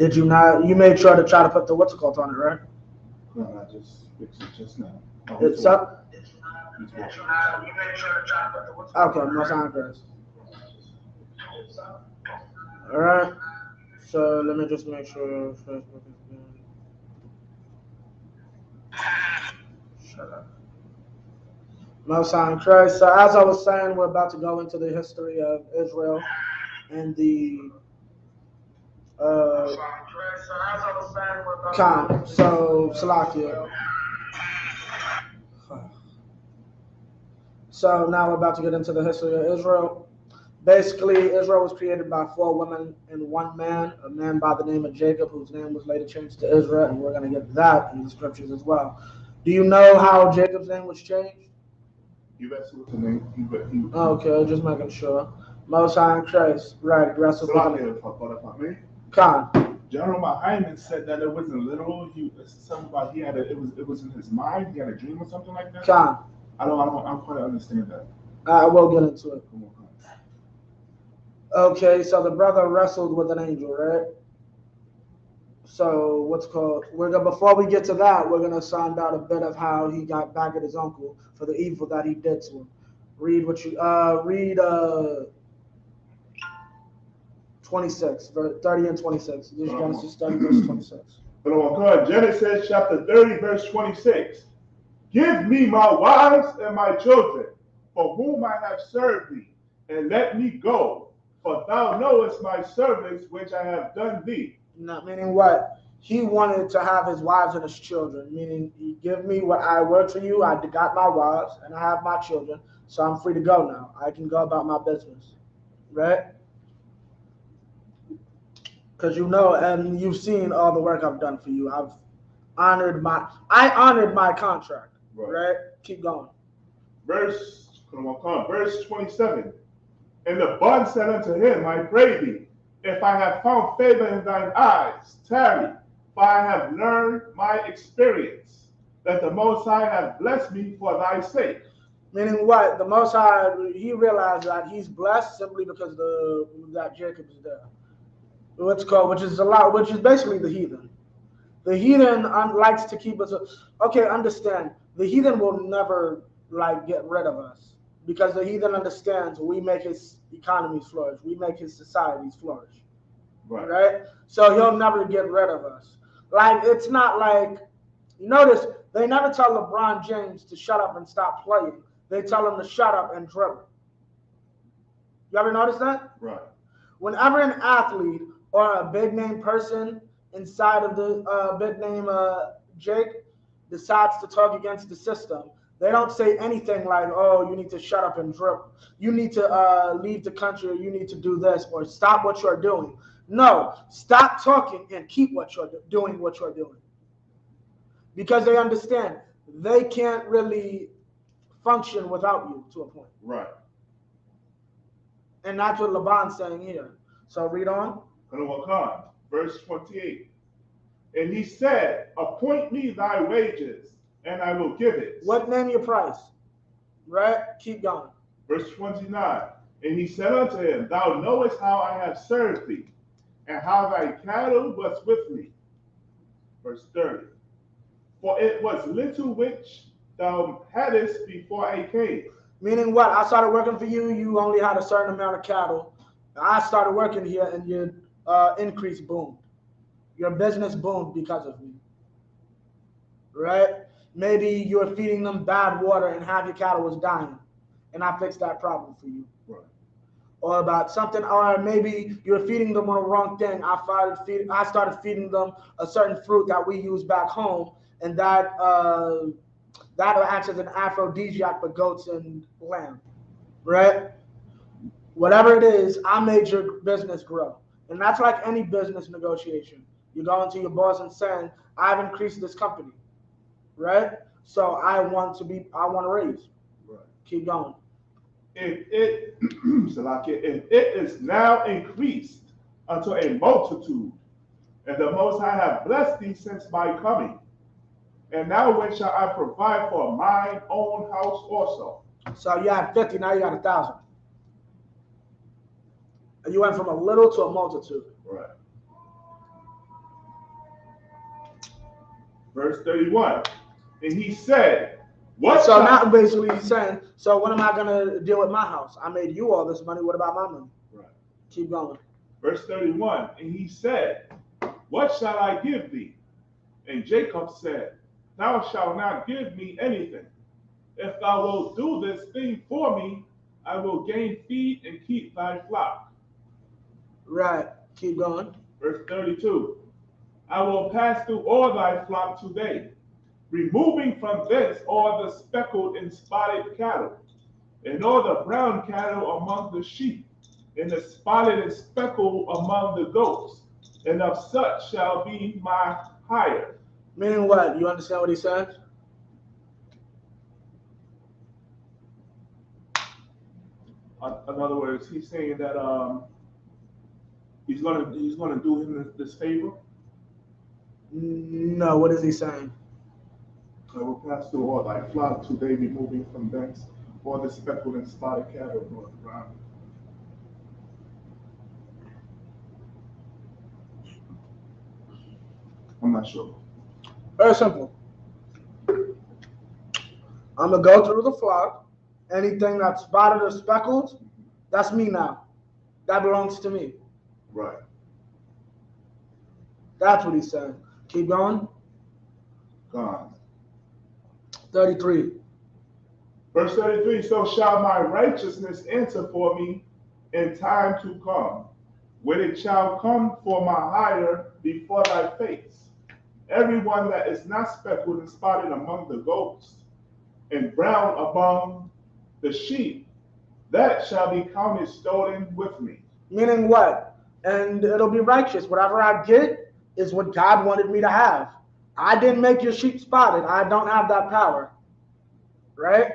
Did you not? You made sure to try to put the what's it called on it, right? No, I just fixed it just now. Oh, It's up. he's walking. Okay, no sound Chris. All right. So let me just make sure Facebook is good. Shut up. Most High in Christ. So as I was saying, we're about to go into the history of Israel and the uh, Khan. So Salakia. So now we're about to get into the history of Israel. Basically, Israel was created by 4 women and 1 man, a man by the name of Jacob, whose name was later changed to Israel, and we're going to get that in the scriptures as well. Do you know how Jacob's name was changed? He wrestled with the name. Okay, just making sure. Most High in Christ, right? Wrestled with the me. Khan. General Hyman said that it wasn't literal. Something about it was in his mind. He had a dream or something like that. Khan. I don't quite understand that. I will get into it. Okay, so the brother wrestled with an angel, right? So what's called? Before we get to that, we're gonna find out a bit of how he got back at his uncle for the evil that he did to him. Read 26, 30 and 26. This is Genesis 30, verse 26. Genesis chapter 30, verse 26. Give me my wives and my children, for whom I have served thee, and let me go. For thou knowest my service which I have done thee. Not meaning what? He wanted to have his wives and his children, meaning you give me what I work for you, I got my wives and I have my children, so I'm free to go now. I can go about my business. Right? Because you know, and you've seen all the work I've done for you. I honored my contract. Right? Keep going. Verse 27. And the bond said unto him, I pray thee, if I have found favor in thine eyes, tarry, for I have learned my experience, that the Most High hath blessed me for thy sake. Meaning what? The Most High, he realized that he's blessed simply because that Jacob is there. What's called, which is basically the heathen. The heathen likes to keep us. Okay, understand. The heathen will never get rid of us. Because the heathen understands we make his economies flourish. We make his societies flourish. Right? So he'll never get rid of us. It's not like, notice, they never tell LeBron James to shut up and stop playing. They tell him to shut up and dribble. You ever notice that? Right. Whenever an athlete or a big name person inside of the big name Jake decides to talk against the system, they don't say anything like, oh, you need to shut up and dribble. You need to leave the country, or you need to do this, or stop what you're doing. No, stop talking and keep what you're doing. Because they understand they can't really function without you to a point. Right. And that's what Laban's saying here. So read on. Verse 28. And he said, appoint me thy wages, and I will give it. What name your price? Right? Keep going. Verse 29. And he said unto him, thou knowest how I have served thee, and how thy cattle was with me. Verse 30. For it was little which thou hadst before I came. Meaning what? I started working for you, you only had a certain amount of cattle. I started working here, and your increase boomed. Your business boomed because of me. Right? Maybe you're feeding them bad water and half your cattle was dying, and I fixed that problem for you. Right. Or about something, or maybe you're feeding them on the wrong thing. I started feeding them a certain fruit that we use back home, and that acts as an aphrodisiac for goats and lamb. Right? Whatever it is, I made your business grow. And that's like any business negotiation. You go into your boss and saying, I've increased this company. Right? So I want to raise. Right. Keep going. If it is now increased unto a multitude, and the Most High have blessed thee since my coming, and now when shall I provide for mine own house also? So you had 50, now you got 1,000. And you went from a little to a multitude. Right. Verse 31. And he said, what So shall... now basically he's saying, so what am I gonna deal with my house? I made you all this money. What about my money? Right. Keep going. Verse 31. And he said, what shall I give thee? And Jacob said, thou shalt not give me anything. If thou wilt do this thing for me, I will gain feed and keep thy flock. Right. Keep going. Verse 32. I will pass through all thy flock today, removing from thence all the speckled and spotted cattle, and all the brown cattle among the sheep, and the spotted and speckled among the goats, and of such shall be my hire. Meaning what? You understand what he said? In other words, he's saying that he's gonna do him this favor. No, what is he saying? I will pass through all thy flock today, removing from thence all the speckled and spotted cattle on the ground. I'm not sure. Very simple. I'm gonna go through the flock. Anything that's spotted or speckled, that's me now. That belongs to me. Right. That's what he's saying. Keep going. Gone. 33. Verse 33, so shall my righteousness answer for me in time to come, when it shall come for my hire before thy face. Everyone that is not speckled and spotted among the goats, and brown among the sheep, that shall be counted stolen with me. Meaning what? And it'll be righteous. Whatever I get is what God wanted me to have. I didn't make your sheep spotted. I don't have that power. Right?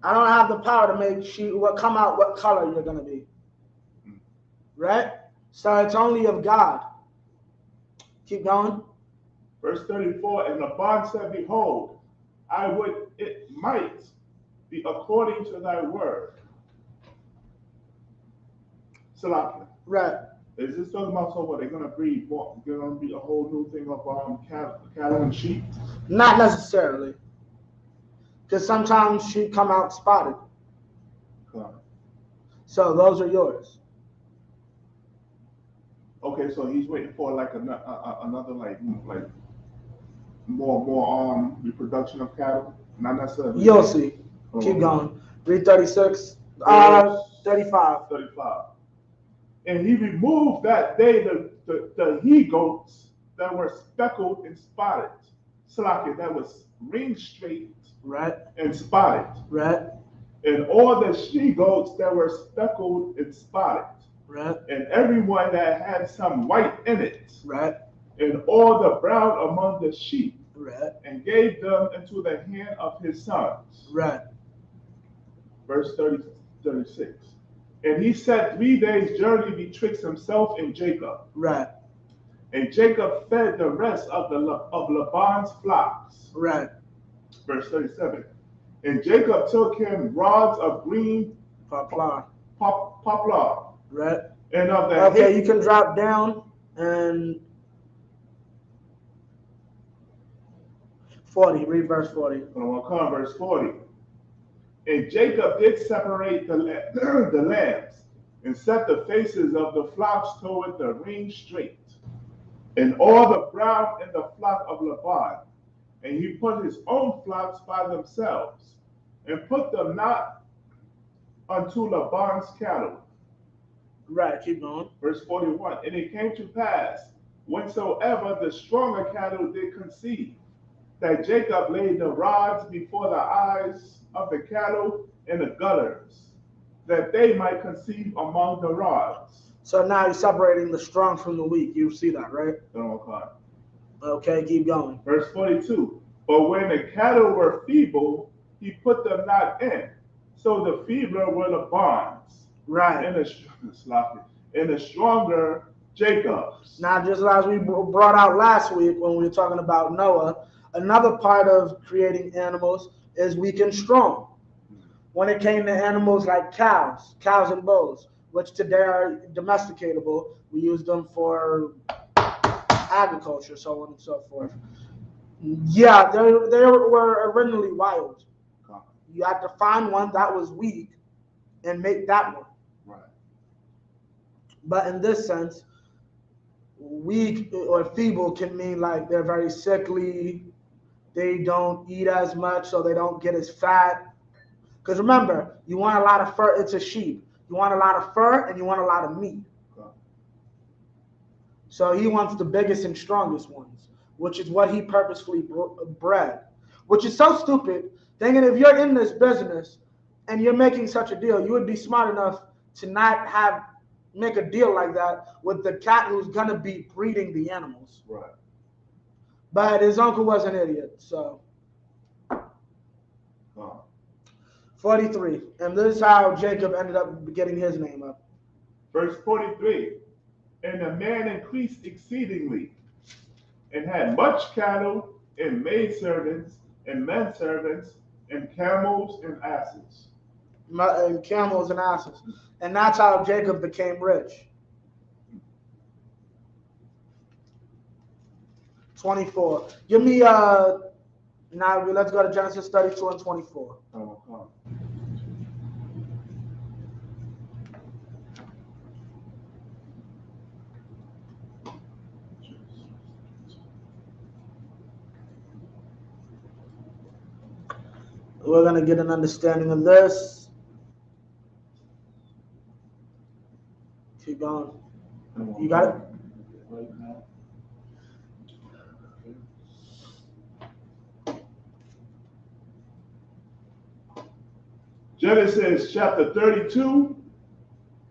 I don't have the power to make sheep come out what color you're gonna be. Right? So it's only of God. Keep going. Verse 34, and Laban said, behold, I would it might be according to thy word. Salakia. Right. Is this talking about so what they're gonna breed more? They're gonna be a whole new thing of cattle and sheep? Not necessarily. Because sometimes sheep come out spotted. So those are yours. Okay, so he's waiting for like another like more reproduction of cattle, not necessarily. You'll see. Keep going. 336. 35. 35. And he removed that day the he goats that were speckled and spotted. Slakia, that was ring straight, right, and spotted. Right. And all the she goats that were speckled and spotted. Right. And everyone that had some white in it. Right. And all the brown among the sheep. Right. And gave them into the hand of his sons. Right. Verse 36. And he set 3 days' journey betwixt himself and Jacob. Right. And Jacob fed the rest of Laban's flocks. Right. Verse 37. And Jacob took him rods of green poplar. Right. And of the okay, you can drop down and 40. Read verse 40. Verse 40. And Jacob did separate the lambs and set the faces of the flocks toward the ring straight, and all the brown in the flock of Laban. And he put his own flocks by themselves, and put them not unto Laban's cattle. Right, keep going. Verse 41. And it came to pass, whensoever the stronger cattle did conceive, that Jacob laid the rods before the eyes of the cattle in the gutters, that they might conceive among the rods. So now you're separating the strong from the weak. You see that, right? Okay, keep going. Verse 42. But when the cattle were feeble, he put them not in. So the feebler were the bonds. Right. And the stronger Jacob's. Now, just as we brought out last week when we were talking about Noah, another part of creating animals is weak and strong. When it came to animals like cows and bulls, which today are domesticatable, we use them for agriculture, so on and so forth. Yeah, they were originally wild. You had to find one that was weak and make that one. Right. But in this sense, weak or feeble can mean like they're very sickly, they don't eat as much, so they don't get as fat. Because remember, you want a lot of fur, it's a sheep. You want a lot of fur and you want a lot of meat. So he wants the biggest and strongest ones, which is what he purposefully bred, which is so stupid. Thinking if you're in this business and you're making such a deal, you would be smart enough to not make a deal like that with the cat who's gonna be breeding the animals. Right. But his uncle was an idiot, so. 43, and this is how Jacob ended up getting his name up. Verse 43, and the man increased exceedingly, and had much cattle, and maidservants, and menservants, and camels and asses. And camels and asses. And that's how Jacob became rich. 24. Give me, now let's go to Genesis 32 and 24. We're going to get an understanding of this. Keep going. You got it? Genesis chapter 32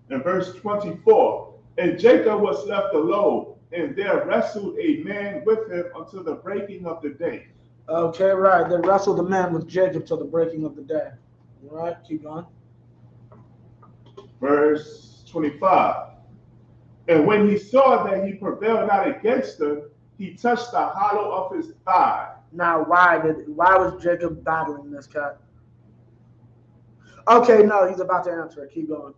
and verse 24. And Jacob was left alone, and there wrestled a man with him until the breaking of the day. Okay, right. They wrestled the man with Jacob till the breaking of the day. All right, keep going. Verse 25. And when he saw that he prevailed not against him, he touched the hollow of his thigh. Now, why was Jacob battling this cat? Okay, no, he's about to answer it. Keep going.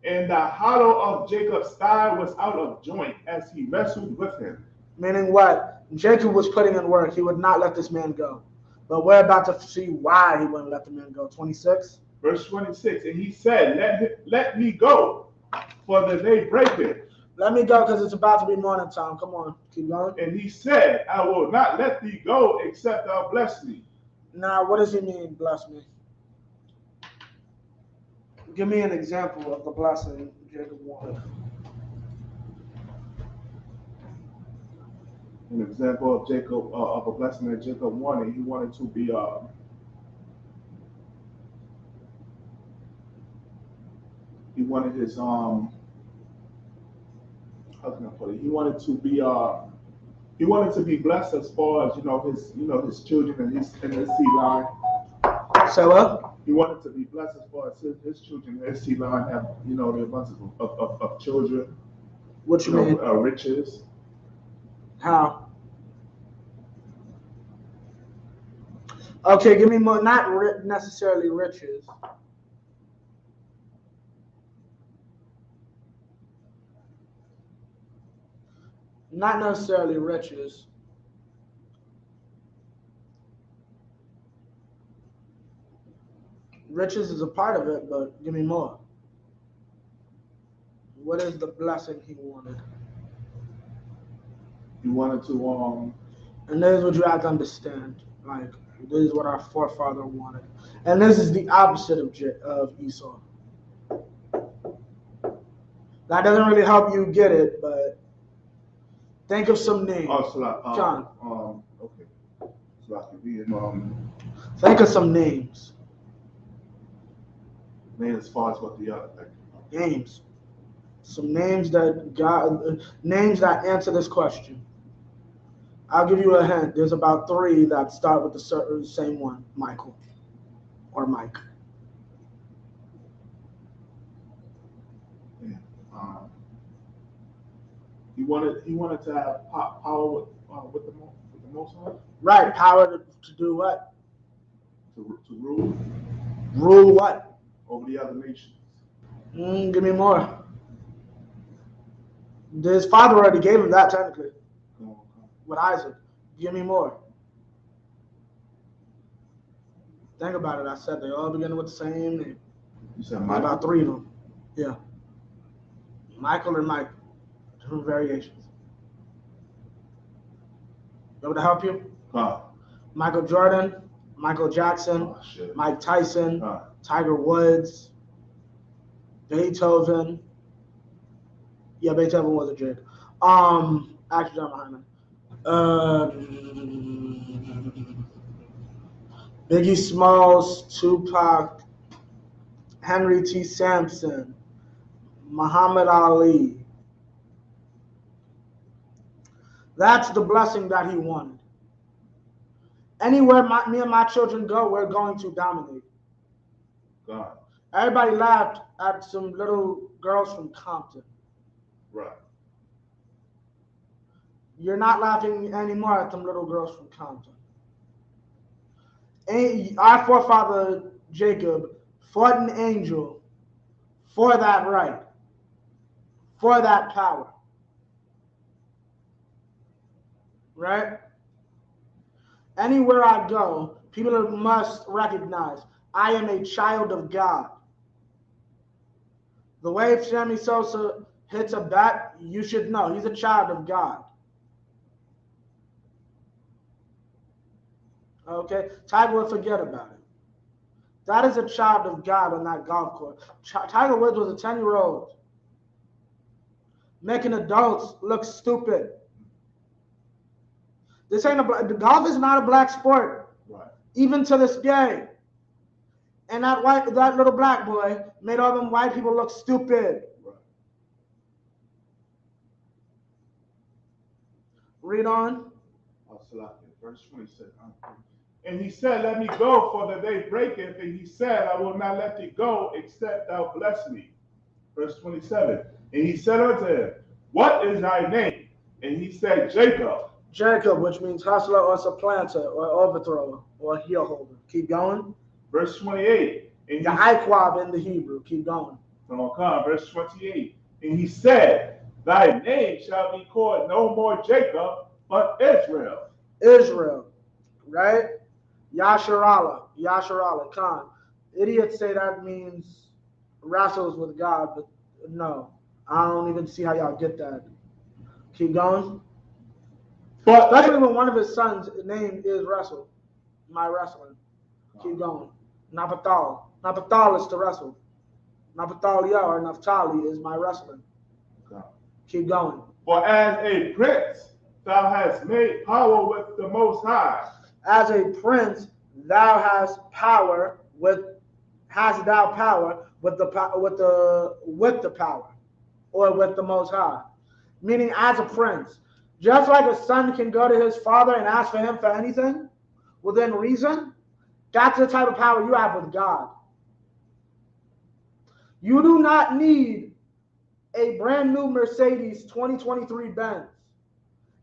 And the hollow of Jacob's thigh was out of joint as he wrestled with him. Meaning what? Jacob was putting in work. He would not let this man go. But we're about to see why he wouldn't let the man go. 26. Verse 26. And he said, let me go, for the day breaketh. Let me go because it's about to be morning time. Come on, keep going. And he said, I will not let thee go except thou bless me. Now, what does he mean, bless me? Give me an example of the blessing Jacob wanted. An example of Jacob of a blessing that Jacob wanted. He wanted to be he wanted his how can I put it? He wanted to be blessed as far as his children and his seed line. So what? He wanted to be blessed as far as his children and his seed line have the abundance of children. What you mean? Riches. How? Okay, give me more. Not necessarily riches. Not necessarily riches. Riches is a part of it, but give me more. What is the blessing he wanted? He wanted to And this is what you have to understand. Like, this is what our forefather wanted. And this is the opposite of Esau. That doesn't really help you get it, but think of some names. John. Okay. So I can think of some names. Name as far as what the other thing. Names. Some names that answer this question. I'll give you a hint. There's about 3 that start with the same one, Michael or Mike. Yeah. He wanted to have power with the Most High. Right, power to do what? To rule. Rule what? Over the other nations. Give me more. His father already gave him that technically. with Isaac. Give me more. Think about it. I said they all begin with the same name. You said Michael? About 3 of them. Yeah. Michael and Mike. Different variations. You want me to help you? Huh. Michael Jordan, Michael Jackson, Mike Tyson, Tiger Woods, Beethoven. Yeah, Beethoven was a Drake. Actually, John behind Biggie Smalls, Tupac, Henry T. Sampson, Muhammad Ali. That's the blessing that he wanted. Anywhere me and my children go, we're going to dominate. God. Everybody laughed at some little girls from Compton. Right. You're not laughing anymore at them little girls from Compton. Our forefather Jacob fought an angel for that right, for that power. Right? Anywhere I go, people must recognize I am a child of God. The way if Sammy Sosa hits a bat, you should know he's a child of God. Okay? Tiger Woods, forget about it. That is a child of God on that golf course. Tiger Woods was a 10-year-old making adults look stupid. This ain't golf is not a black sport, right, even to this day. And that little black boy made all them white people look stupid. Right. Read on. Verse 26. And he said, let me go, for the day breaketh. And he said, I will not let thee go, except thou bless me. Verse 27. And he said unto him, what is thy name? And he said, Jacob. Jacob, which means hustler or supplanter or overthrower or heel holder. Keep going. Verse 28. And the Iquab in the Hebrew. Keep going. Verse 28. And he said, thy name shall be called no more Jacob, but Israel. Israel, right? Yasharallah, Khan. Idiots say that means wrestles with God, but no. I don't even see how y'all get that. Keep going. But especially when one of his sons' name is Wrestle. My wrestling. Keep going. Naphtali. Naphtali is to wrestle. Naphtali or Naphtali is my wrestling. Keep going. For as a prince, thou hast made power with the Most High. As a prince, thou hast power with. Hast thou power with the power, with the power, or with the Most High, meaning as a prince. Just like a son can go to his father and ask for him for anything within reason, that's the type of power you have with God. You do not need a brand new Mercedes 2023 Benz.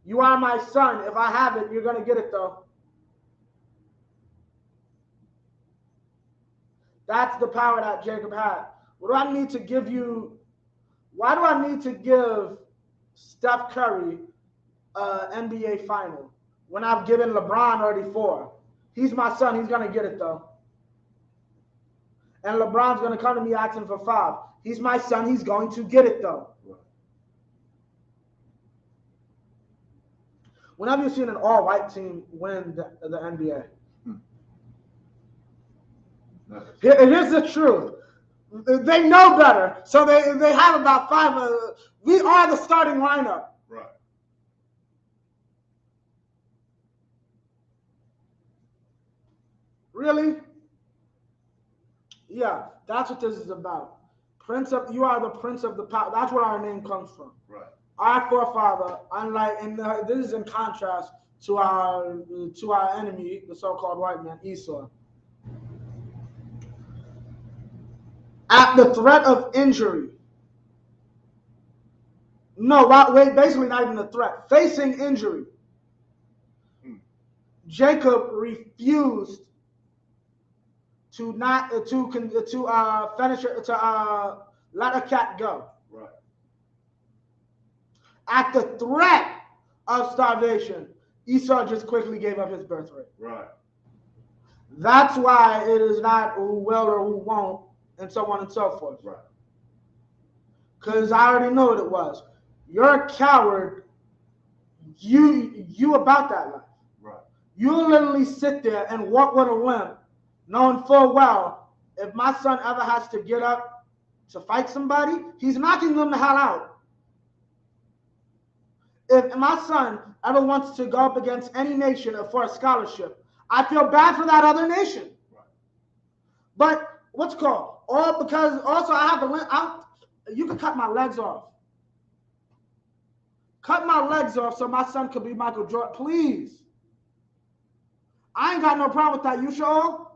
You are my son. If I have it, you're going to get it though. That's the power that Jacob had. What do I need to give you? Why do I need to give Steph Curry NBA final when I've given LeBron already 4? He's my son. He's going to get it though. And LeBron's going to come to me asking for 5. He's my son. He's going to get it though. When have you seen an all-white team win the NBA? Here's the truth. They know better, so they have about 5. We are the starting lineup. Right. Really? Yeah, that's what this is about. You are the prince of the power. That's where our name comes from. Right. Our forefather, this is in contrast to our enemy, the so-called white man, Esau. At the threat of injury. No, wait, basically not even a threat. Facing injury. Jacob refused to let a cat go. Right. At the threat of starvation, Esau just quickly gave up his birthright. Right. That's why it is not who will or who won't, and so on and so forth. Right. Because I already know what it was. You're a coward. You about that life. Right. You literally sit there and walk with a limp, knowing full well if my son ever has to get up to fight somebody, he's knocking them the hell out. If my son ever wants to go up against any nation for a scholarship, I feel bad for that other nation. Right. But what's it called? All because also I have to. You can cut my legs off. Cut my legs off so my son could be Michael Jordan, please. I ain't got no problem with that. You sure?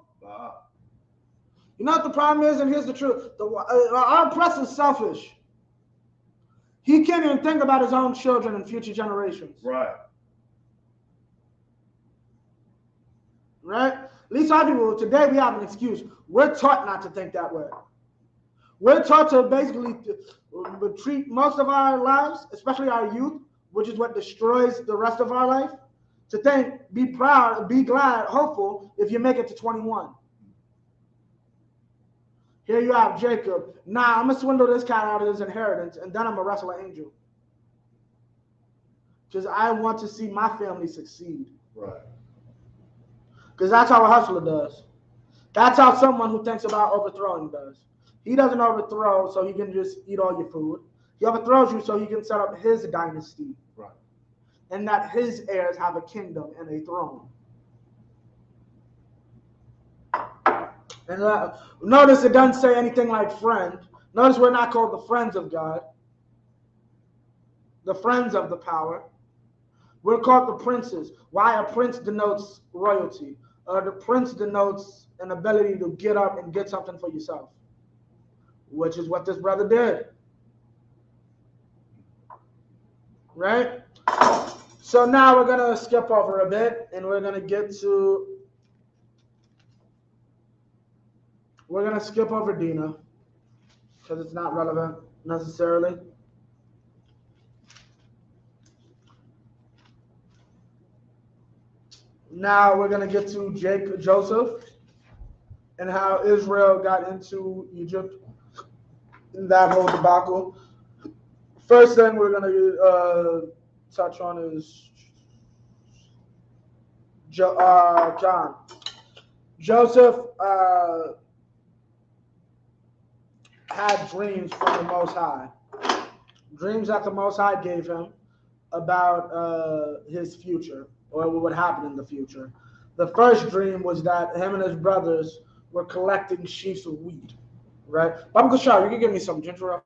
You know what the problem is, and here's the truth: our oppressor is selfish. He can't even think about his own children and future generations. Right. Right? At least our people, today we have an excuse. We're taught not to think that way. We're taught to basically treat most of our lives, especially our youth, which is what destroys the rest of our life, to think, be proud, be glad, hopeful if you make it to 21. Here you have Jacob. Nah, I'm going to swindle this cat out of his inheritance, and then I'm going to wrestle an angel. Because I want to see my family succeed. Right. Because that's how a hustler does. That's how someone who thinks about overthrowing does. He doesn't overthrow so he can just eat all your food. He overthrows you so he can set up his dynasty. Right. And that his heirs have a kingdom and a throne. And notice it doesn't say anything like friend. Notice we're not called the friends of God. The friends of the power. We're called the princes. Why? A prince denotes royalty. The prince denotes an ability to get up and get something for yourself, which is what this brother did. Right? So now we're going to skip over a bit, and we're going to skip over Dinah, because it's not relevant necessarily. Now we're going to get to Joseph and how Israel got into Egypt in that whole debacle. First thing we're going to touch on is John. Joseph had dreams from the Most High. Dreams that the Most High gave him about his future, or what would happen in the future. The first dream was that him and his brothers were collecting sheaves of wheat, right? Baba Kushar, you can give me some ginger ale.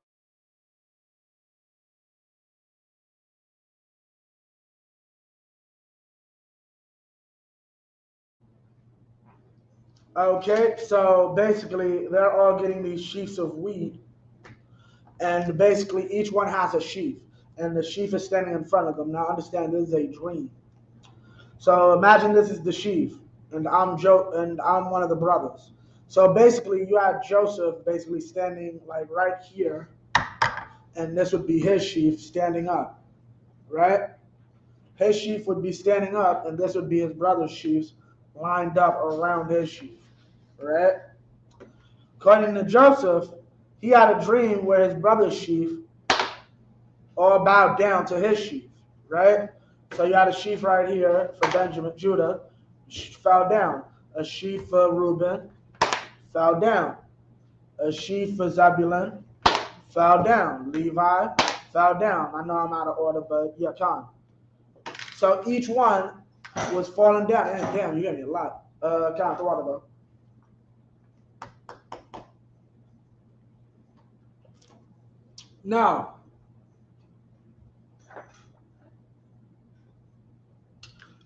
Okay, so basically they're all getting these sheaves of wheat, and basically each one has a sheaf, and the sheaf is standing in front of them. Now understand, this is a dream. So imagine this is the sheaf, and I'm one of the brothers. So basically you have Joseph basically standing like right here, and this would be his sheaf standing up, right? His sheaf would be standing up, and this would be his brother's sheaves lined up around his sheaf, right? According to Joseph, he had a dream where his brother's sheaf all bowed down to his sheaf, right? So you had a sheaf right here for Benjamin, Judah, fell down. A sheaf for Reuben, fell down. A sheaf for Zebulun, fell down. Levi, fell down. I know I'm out of order, but yeah, come. So each one was falling down. And damn, you gave me a lot. Count the water though. Now,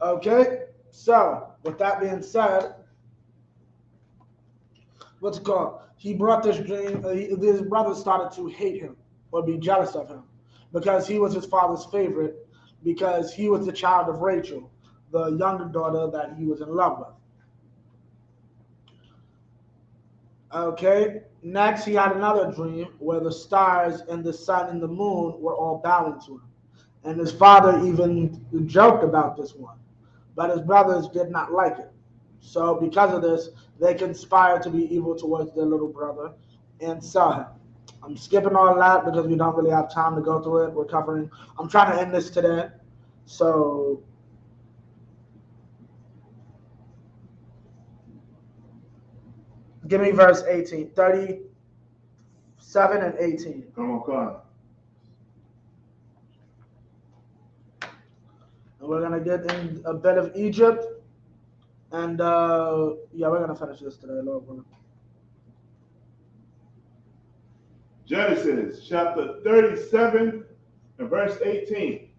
okay, so with that being said, what's it called? He brought this dream. His brothers started to hate him or be jealous of him because he was his father's favorite, because he was the child of Rachel, the younger daughter that he was in love with. Okay, next he had another dream where the stars and the sun and the moon were all bowing to him. And his father even joked about this one, but his brothers did not like it. So because of this, they conspired to be evil towards their little brother and sell him. I'm skipping all that because we don't really have time to go through it. We're covering. I'm trying to end this today. So give me verse 18, 37 and 18. Come on, come. And we're going to get in a bit of Egypt. And yeah, we're going to finish this today, Lord willing. Genesis chapter 37 and verse 18.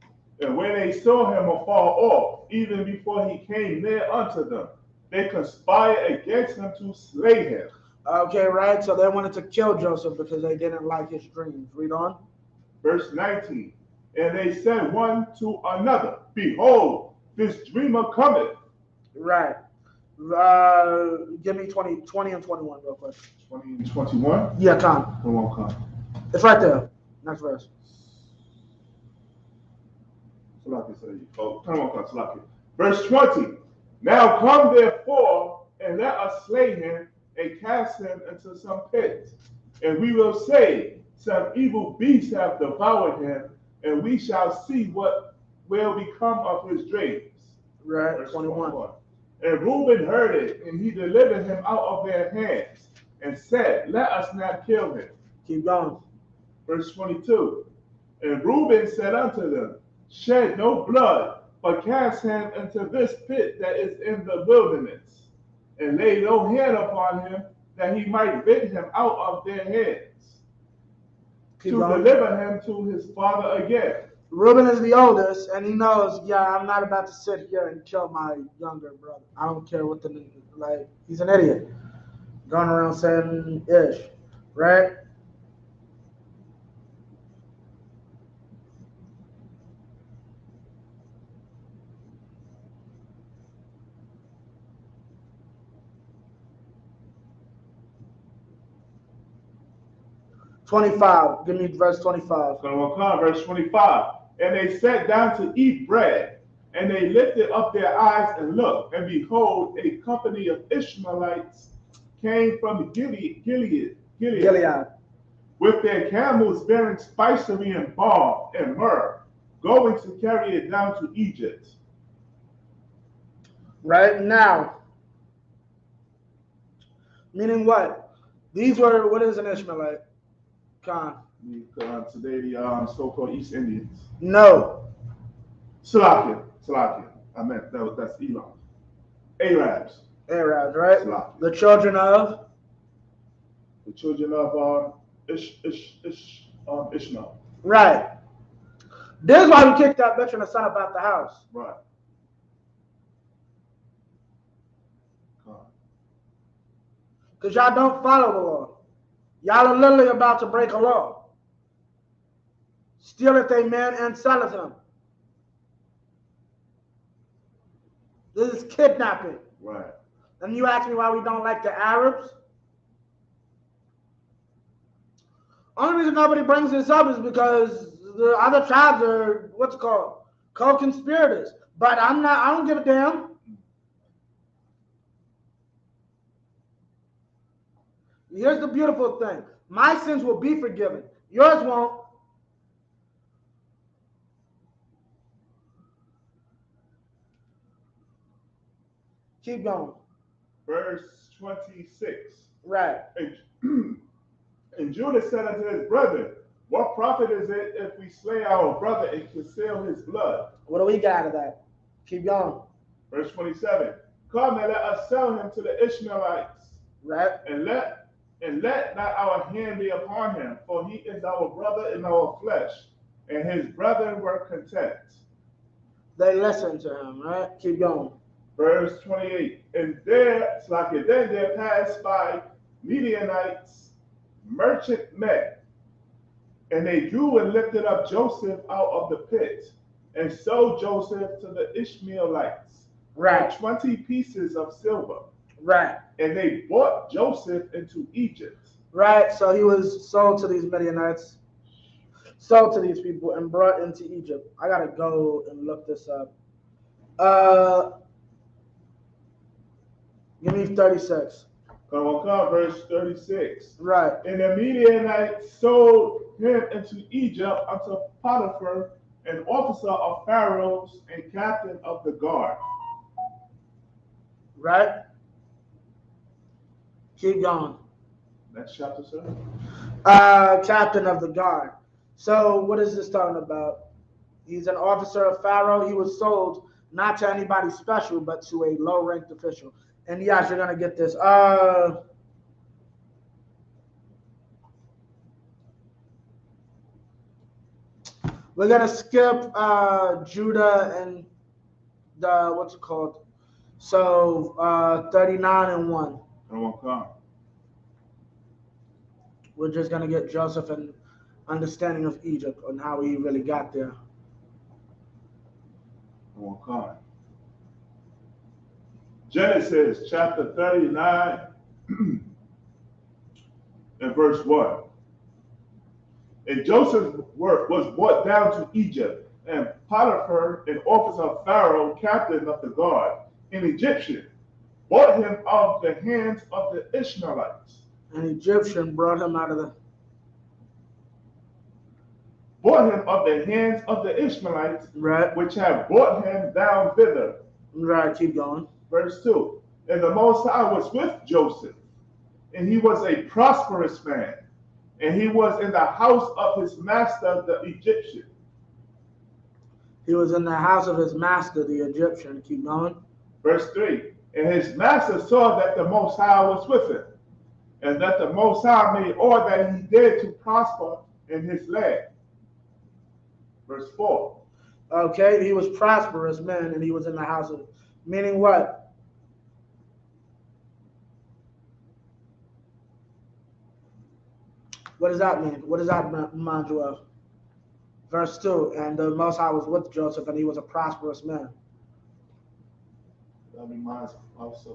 And when they saw him afar off, even before he came near unto them, they conspired against him to slay him. Okay, right. So they wanted to kill Joseph because they didn't like his dreams. Read on. Verse 19. And they said one to another, Behold, this dreamer cometh. Right. Give me 20 and 21 real quick. 20 and 21? Yeah, come. Come on, come. It's right there. Next verse. Oh, come on, come, Salaki. Verse 20. Now come therefore, and let us slay him, and cast him into some pit. And we will say, some evil beast have devoured him, and we shall see what will become of his dreams. Right, Verse 21. And Reuben heard it, and he delivered him out of their hands, and said, Let us not kill him. Keep going. Verse 22. And Reuben said unto them, Shed no blood, but cast him into this pit that is in the wilderness, and lay no hand upon him, that he might rid him out of their hands, to deliver him to his father again. Reuben is the oldest, and he knows, yeah, I'm not about to sit here and kill my younger brother. I don't care what the name is. Like, he's an idiot. Going around saying ish, right? $25. Give me verse 25. Verse 25. And they sat down to eat bread, and they lifted up their eyes and looked, and behold, a company of Ishmaelites came from Gilead, with their camels bearing spicery and balm and myrrh, going to carry it down to Egypt. Right now. Meaning what? These were, what is an Ishmaelite? Khan. Today, the so-called East Indians. No. Salakia. I meant that's Elam. Arabs. Arabs, right? Salakia. The children of? The children of Ishmael. Right. This is why we kicked that bitch and the son about the house. Right. Because y'all don't follow the law. Y'all are literally about to break a law. Stealeth a man and selleth him. This is kidnapping. Right. And you ask me why we don't like the Arabs? Only reason nobody brings this up is because the other tribes are, what's it called? Co-conspirators. But I don't give a damn. Here's the beautiful thing. My sins will be forgiven. Yours won't. Keep going. Verse 26. Right. And Judah said unto his brethren, What profit is it if we slay our brother and conceal his blood? What do we get out of that? Keep going. Verse 27. Come and let us sell him to the Ishmaelites. Right. And let not our hand be upon him, for he is our brother in our flesh. And his brethren were content. They listened to him, right? Keep going. Verse 28. And there, then there passed by Midianites, merchant men, and they drew and lifted up Joseph out of the pit, and sold Joseph to the Ishmaelites, right, for 20 pieces of silver. Right. And they brought Joseph into Egypt. Right. So he was sold to these Midianites. sold to these people and brought into Egypt. I gotta go and look this up. Give me 36. Come on, verse 36. Right. And the Midianites sold him into Egypt unto Potiphar, an officer of Pharaoh's and captain of the guard. Right. Keep going. Next chapter, sir. Captain of the guard. So what is this talking about? He's an officer of Pharaoh. He was sold not to anybody special, but to a low-ranked official. And yes, you're gonna get this. We're gonna skip Judah and the what's it called? So 39 and 1. Come. We're just gonna get Joseph and understanding of Egypt and how he really got there. Come. Genesis chapter 39 and verse 1. And Joseph's work was brought down to Egypt, and Potiphar, an officer of Pharaoh, captain of the guard, an Egyptian, bought him of the hands of the Ishmaelites. An Egyptian brought him out of the. Bought him of the hands of the Ishmaelites, Right. which had brought him down thither. Right. Keep going. Verse 2. And the Most High was with Joseph, and he was a prosperous man, and he was in the house of his master, the Egyptian. He was in the house of his master, the Egyptian. Keep going. Verse 3. And his master saw that the Most High was with him, and that the Most High made all that he did to prosper in his land. Verse 4. Okay, he was prosperous man, and he was in the house of. Meaning what? What does that mean? What does that remind you of? Verse 2, and the Most High was with Joseph, and he was a prosperous man. That reminds us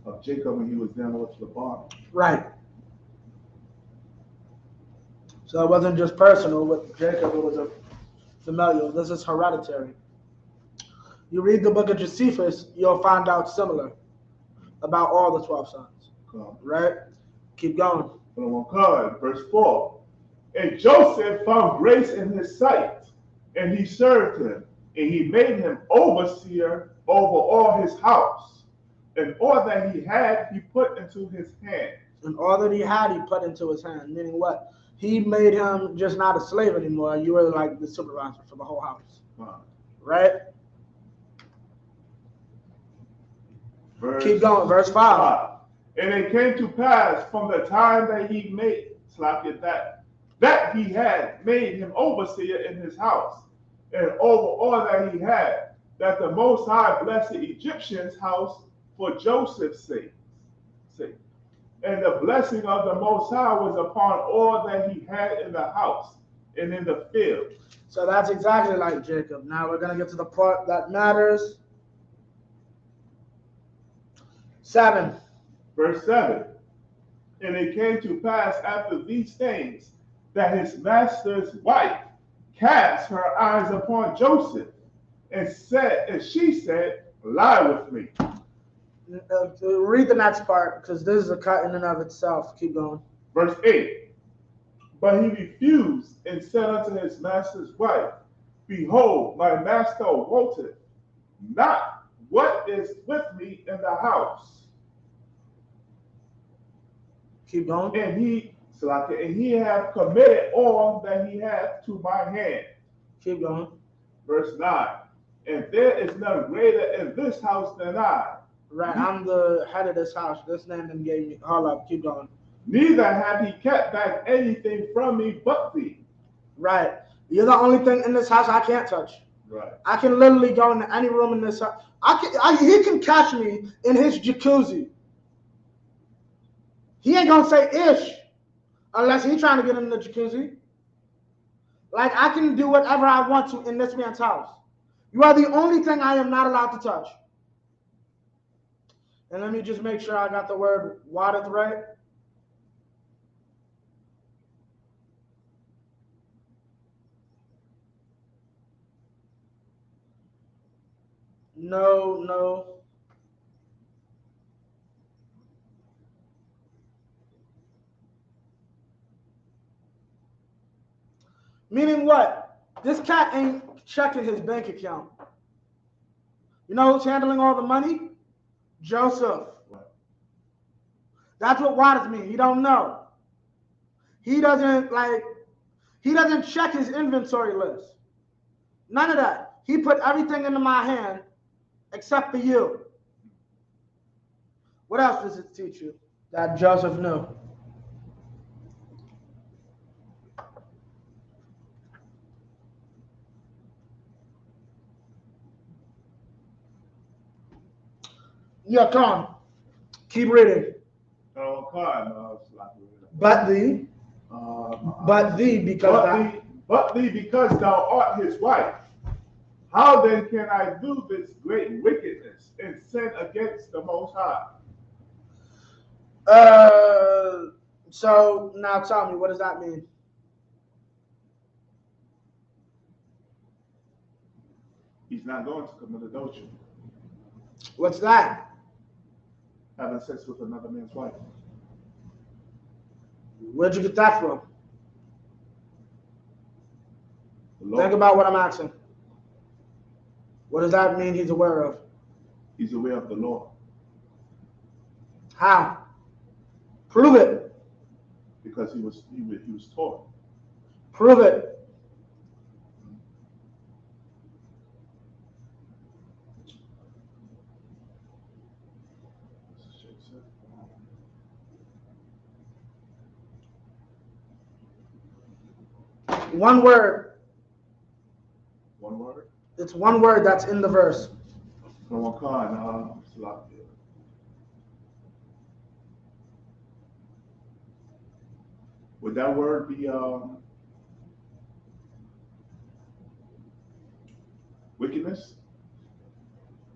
of Jacob when he was down with Laban. Right. So it wasn't just personal with Jacob, it was a familial. This is hereditary. You read the book of Josephus, you'll find out similar about all the 12 sons. Right? Keep going. Verse 4. And Joseph found grace in his sight, and he served him, and he made him overseer over all his house. And all that he had, he put into his hand. And all that he had, he put into his hand. Meaning what? He made him just not a slave anymore. You were like the supervisor for the whole house. Right? Keep going. Verse 5. And it came to pass from the time that he made, that he had made him overseer in his house, and over all that he had, that the Most High blessed the Egyptian's house for Joseph's sake. And the blessing of the Most High was upon all that he had in the house and in the field. So that's exactly like Jacob. Now we're going to get to the part that matters. 7. Verse 7. And it came to pass after these things that his master's wife cast her eyes upon Joseph and she said, lie with me. Read the next part, because this is a cut in and of itself. Keep going. Verse 8. But he refused and said unto his master's wife, behold, my master wotteth not what is with me in the house. Keep going. And he hath committed all that he hath to my hand. Keep going. Verse 9. And there is none greater in this house than I. Right, I'm the head of this house. This man then gave me. Hold up, keep going. Neither have he kept back anything from me but thee. Right. You're the only thing in this house I can't touch. Right. I can literally go into any room in this house. He can catch me in his jacuzzi. He ain't gonna say ish unless he's trying to get in the jacuzzi. Like, I can do whatever I want to in this man's house. You are the only thing I am not allowed to touch. And let me just make sure I got the word waddeth right. No. Meaning what? This cat ain't checking his bank account. You know who's handling all the money? Joseph. That's what waters mean. He don't know. He doesn't check his inventory list. None of that. He put everything into my hand except for you. What else does it teach you that Joseph knew? Yeah, come on. Keep reading. But thee, because thou art his wife. How then can I do this great wickedness and sin against the Most High? So now tell me, what does that mean? He's not going to commit adultery. What's that? Having sex with another man's wife. Where'd you get that from? Think about what I'm asking. What does that mean he's aware of? He's aware of the law. How? Prove it. Because he was taught. Prove it. One word. One word? It's one word that's in the verse. Would that word be wickedness?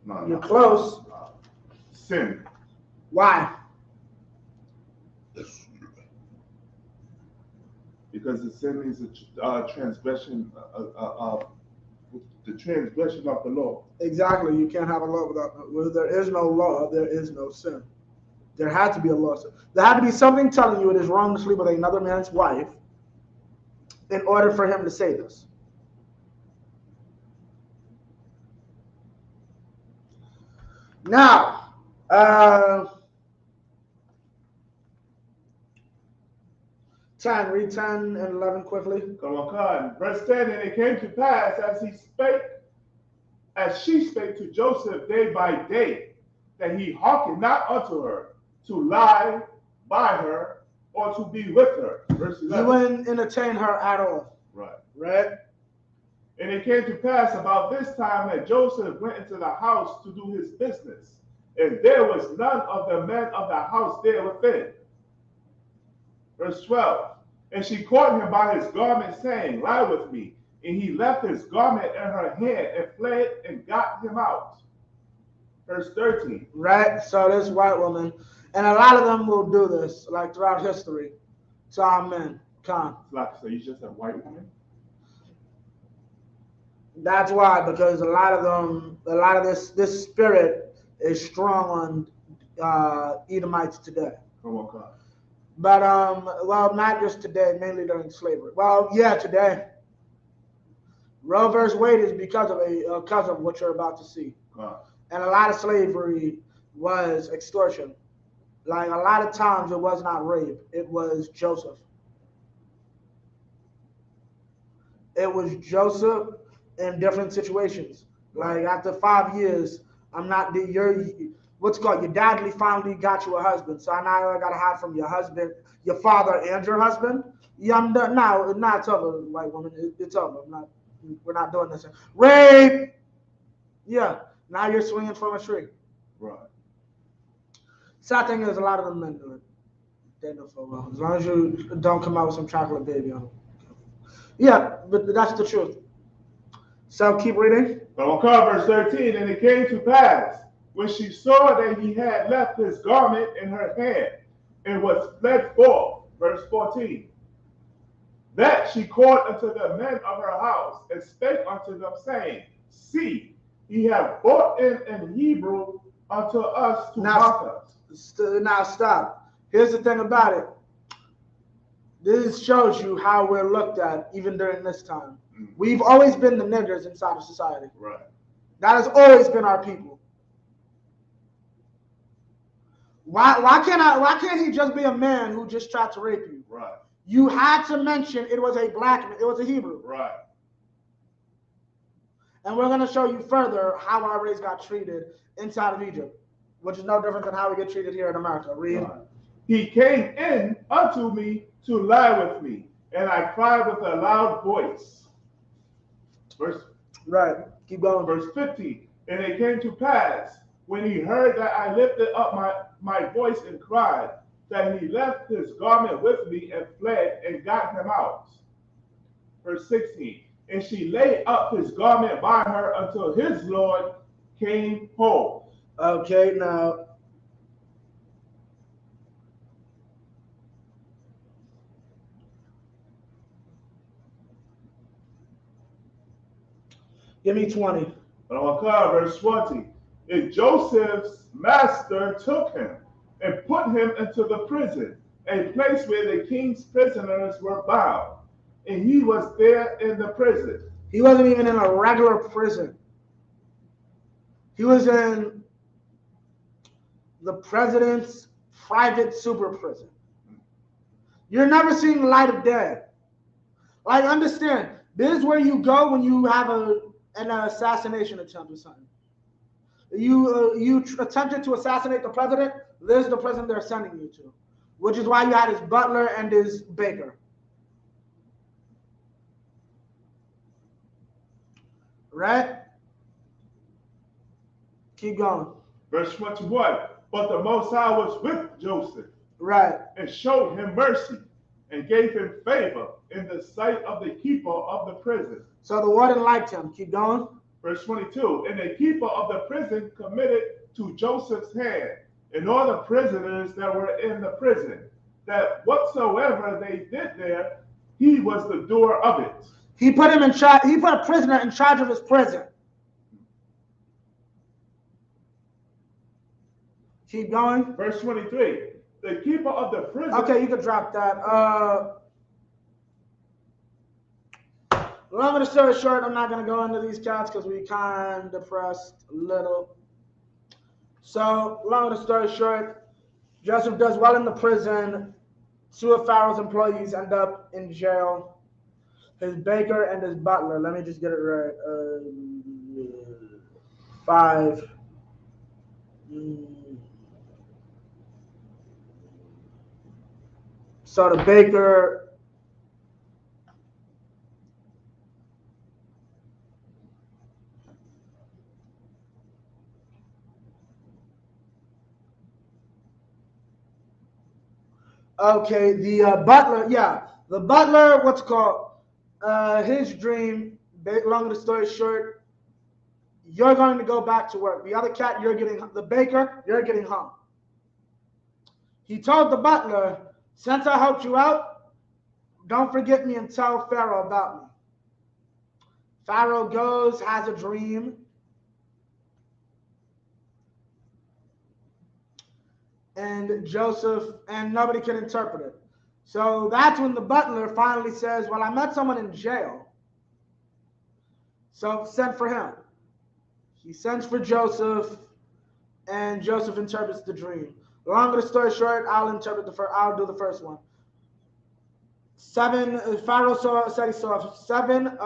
No, you're close. Sin. Why? Because the sin is a transgression the transgression of the law. Exactly. You can't have a law where there is no law, there is no sin. There had to be a law. There had to be something telling you it is wrong to sleep with another man's wife in order for him to say this. Now, read 10 and 11 quickly. Come on. Verse 10, and it came to pass as she spake to Joseph day by day, that he hearkened not unto her to lie by her or to be with her. Verse 11. He wouldn't entertain her at all. Right? And it came to pass about this time that Joseph went into the house to do his business, and there was none of the men of the house there within. Verse 12. And she caught him by his garment, saying, lie with me. And he left his garment in her hand and fled and got him out. Verse 13. Right? So this white woman, and a lot of them will do this, like throughout history, to our men. So you just a white woman? That's why, because a lot of this spirit is strong on Edomites today. Come on, God. But well, not just today, mainly during slavery. Well, yeah, today. Roe versus Wade is because of what you're about to see. And a lot of slavery was extortion. Like a lot of times it was not rape, it was Joseph. It was Joseph in different situations. Like after 5 years, your dad finally got you a husband. So now I gotta hide from your husband, your father, and your husband. Yeah, I'm done now. It's over, white woman. It's over. We're not doing this. Rape. Yeah. Now you're swinging from a tree. Right. Sad thing is, a lot of them men do it. They know so well. As long as you don't come out with some chocolate baby on them. Yeah, but that's the truth. So keep reading. Verse 13, and it came to pass, when she saw that he had left his garment in her hand, and was fled forth, verse 14, that she called unto the men of her house, and spake unto them, saying, see, he have brought in Hebrew unto us to mock us. Now stop. Here's the thing about it. This shows you how we're looked at even during this time. We've always been the niggers inside of society. Right. That has always been our people. Why can't he just be a man who just tried to rape you? Right. You had to mention it was a black man, it was a Hebrew. Right. And we're going to show you further how our race got treated inside of Egypt, which is no different than how we get treated here in America. Read. Right. He came in unto me to lie with me, and I cried with a loud voice. Right. Keep going. Verse 15. And it came to pass, when he heard that I lifted up my voice and cried, that he left his garment with me and fled and got him out. Verse 16. And she laid up his garment by her until his Lord came home. Okay, now. Give me 20. Verse 20. And Joseph's master took him and put him into the prison, a place where the king's prisoners were bound. And he was there in the prison. He wasn't even in a regular prison. He was in the president's private super prison. You're never seeing the light of day. Like, understand, this is where you go when you have an assassination attempt or something. You attempted to assassinate the president, this is the president they're sending you to, which is why you had his butler and his baker. Right? Keep going. Verse 21. But the Most High was with Joseph. Right. And showed him mercy and gave him favor in the sight of the keeper of the prison. So the warden liked him. Keep going. Verse 22. And the keeper of the prison committed to Joseph's hand and all the prisoners that were in the prison, that whatsoever they did there, he was the doer of it. He put him in charge. He put a prisoner in charge of his prison. Keep going. Verse 23. The keeper of the prison. Okay, you can drop that. Long of the story short, I'm not going to go into these cats because we kind of pressed a little. So, long of the story short, Joseph does well in the prison. Two of Pharaoh's employees end up in jail. His baker and his butler. Let me just get it right. 5. So the baker. Okay, the butler. Yeah, the butler. What's it called? His dream, long of the story short, you're going to go back to work. The other cat, you're getting, the baker, you're getting hung. He told the butler, since I helped you out, don't forget me and tell Pharaoh about me. Pharaoh goes, has a dream. And Joseph, and nobody can interpret it. So that's when the butler finally says, well, I met someone in jail. So send for him. He sends for Joseph, and Joseph interprets the dream. Long of the story short, I'll do the first one. Pharaoh said he saw 7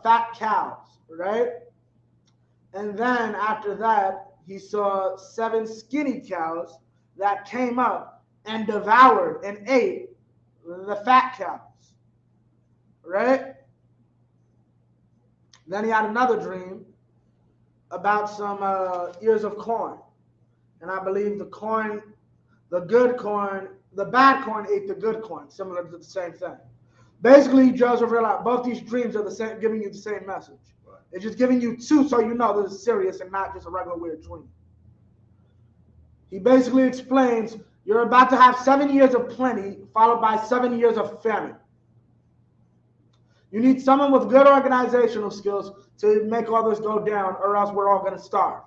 fat cows, right? And then after that, he saw 7 skinny cows that came up and devoured and ate the fat cows, right? Then he had another dream about some ears of corn. And I believe the good corn, the bad corn ate the good corn, similar to the same thing. Basically, Joseph realized both these dreams are the same, giving you the same message. Right. It's just giving you 2 so you know this is serious and not just a regular weird dream. He basically explains, you're about to have 7 years of plenty, followed by 7 years of famine. You need someone with good organizational skills to make all this go down, or else we're all going to starve.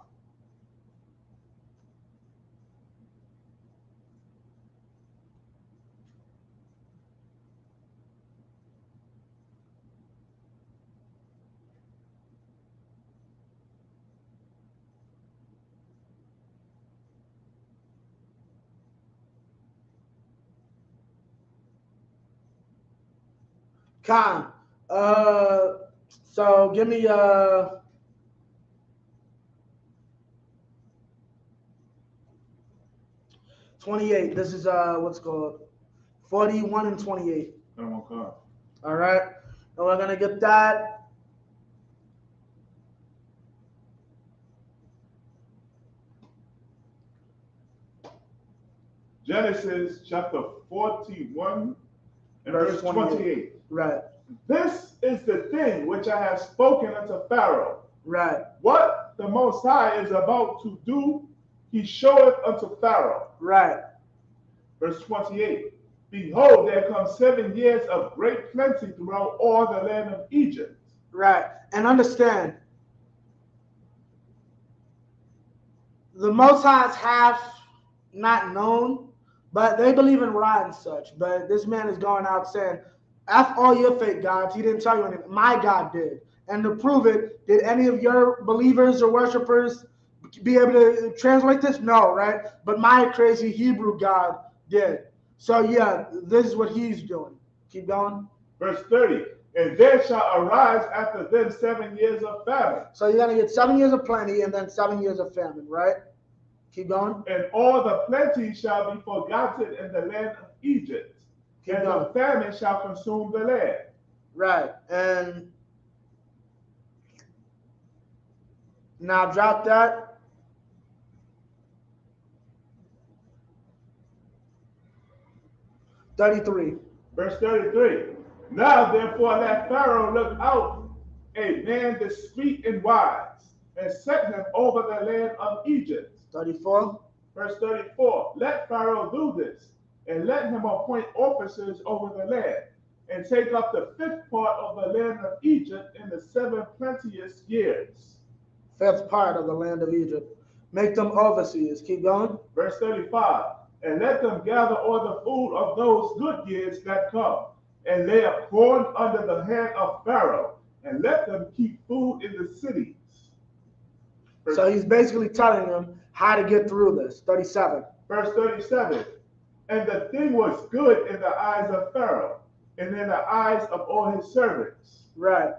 Con. So give me 28. This is what's called 41 and 28. Come on, come. All right. And we're gonna get that. Genesis chapter 41 and verse 28. Right. This is the thing which I have spoken unto Pharaoh. Right. What the Most High is about to do, he showeth unto Pharaoh. Right. Verse 28. Behold, there come 7 years of great plenty throughout all the land of Egypt. Right. And understand, the Most Highs have not known, but they believe in Ra and such. But this man is going out saying, F all your fake gods. He didn't tell you anything. My God did. And to prove it, did any of your believers or worshipers be able to translate this? No, right? But my crazy Hebrew God did. So yeah, this is what he's doing. Keep going. Verse 30. And there shall arise after them 7 years of famine. So you're going to get 7 years of plenty and then 7 years of famine, right? Keep going. And all the plenty shall be forgotten in the land of Egypt. Keep and going. the famine shall consume the land. Right. And now drop that. $33. Verse 33. Now therefore let Pharaoh look out a man discreet and wise, and set him over the land of Egypt. 34. Verse 34. Let Pharaoh do this, and let him appoint officers over the land, and take up the 5th part of the land of Egypt in the 7 plenteous years. 5th part of the land of Egypt. Make them overseers. Keep going. Verse 35. And let them gather all the food of those good years that come, and lay up corn under the hand of Pharaoh, and let them keep food in the cities. So he's basically telling them how to get through this. 37. Verse 37. And the thing was good in the eyes of Pharaoh, and in the eyes of all his servants. Right.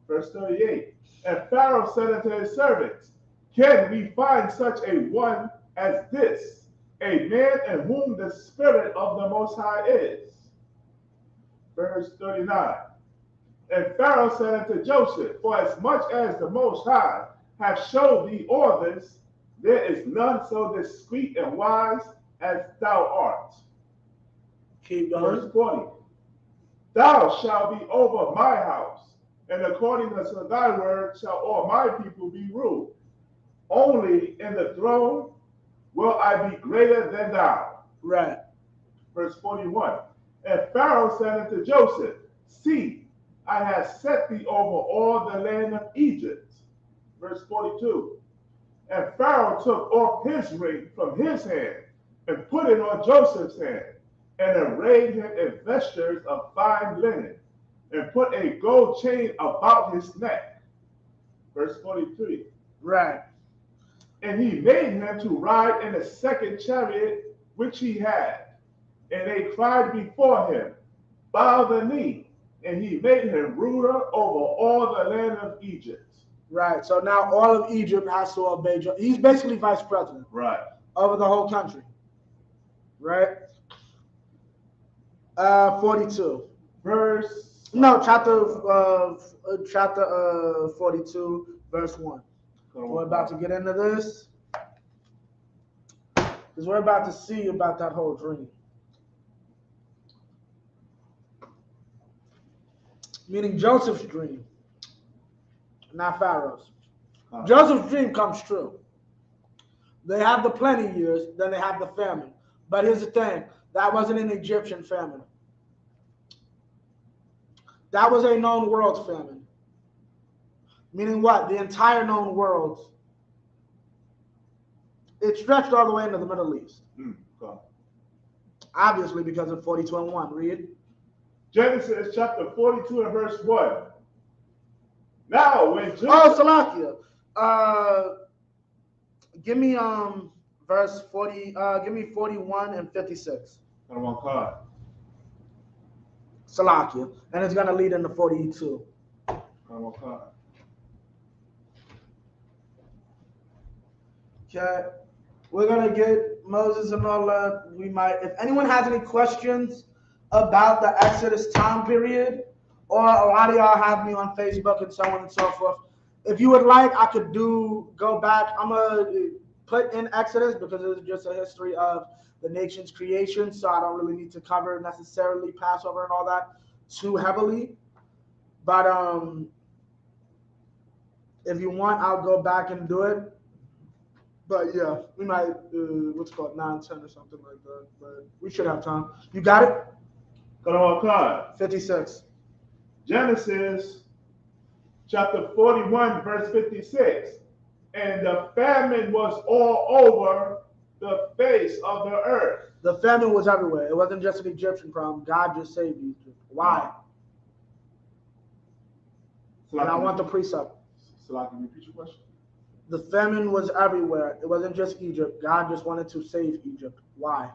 Verse 38. And Pharaoh said unto his servants, Can we find such a one as this, a man in whom the Spirit of the Most High is? Verse 39. And Pharaoh said unto Joseph, For as much as the Most High hath showed thee all this, there is none so discreet and wise as thou art. Keep going. Verse 40. Thou shalt be over my house, and according to thy word shall all my people be ruled. Only in the throne will I be greater than thou. Right. Verse 41. And Pharaoh said unto Joseph, See, I have set thee over all the land of Egypt. Verse 42. And Pharaoh took off his ring from his hand, and put it on Joseph's hand, and arrayed him in vestures of fine linen, and put a gold chain about his neck. Verse 43. Right. And he made him to ride in a 2nd chariot which he had. And they cried before him, Bow the knee. And he made him ruler over all the land of Egypt. Right. So now all of Egypt has to obey. He's basically vice president. Right. Over the whole country. Right. 42. Chapter 42, verse 1. We're about to get into this, because we're about to see about that whole dream. Meaning Joseph's dream, not Pharaoh's. Joseph's dream comes true. They have the plenty years, then they have the famine. But here's the thing, that wasn't an Egyptian famine. That was a known world famine. Meaning what? The entire known world. It stretched all the way into the Middle East. God. Obviously, because of 42 and 1. Read. Genesis chapter 42 and verse 1. Now, when Joseph... Oh, Salakia. Give me verse 40. Give me 41 and 56. Salakia. And it's going to lead into 42. Okay. We're going to get Moses and all that. We might, if anyone has any questions about the Exodus time period, or a lot of y'all have me on Facebook and so on and so forth. If you would like, I could go back. I'm going to put in Exodus because it's just a history of the nation's creation, so I don't really need to cover necessarily Passover and all that too heavily. But if you want, I'll go back and do it. But yeah, we might, 9, 10 or something like that. But we should have time. You got it? 56. Genesis chapter 41, verse 56. And the famine was all over the face of the earth. The famine was everywhere. It wasn't just an Egyptian problem. God just saved Egypt. Why? And I want the precept. So I can repeat your question? The famine was everywhere. It wasn't just Egypt. God just wanted to save Egypt. Why?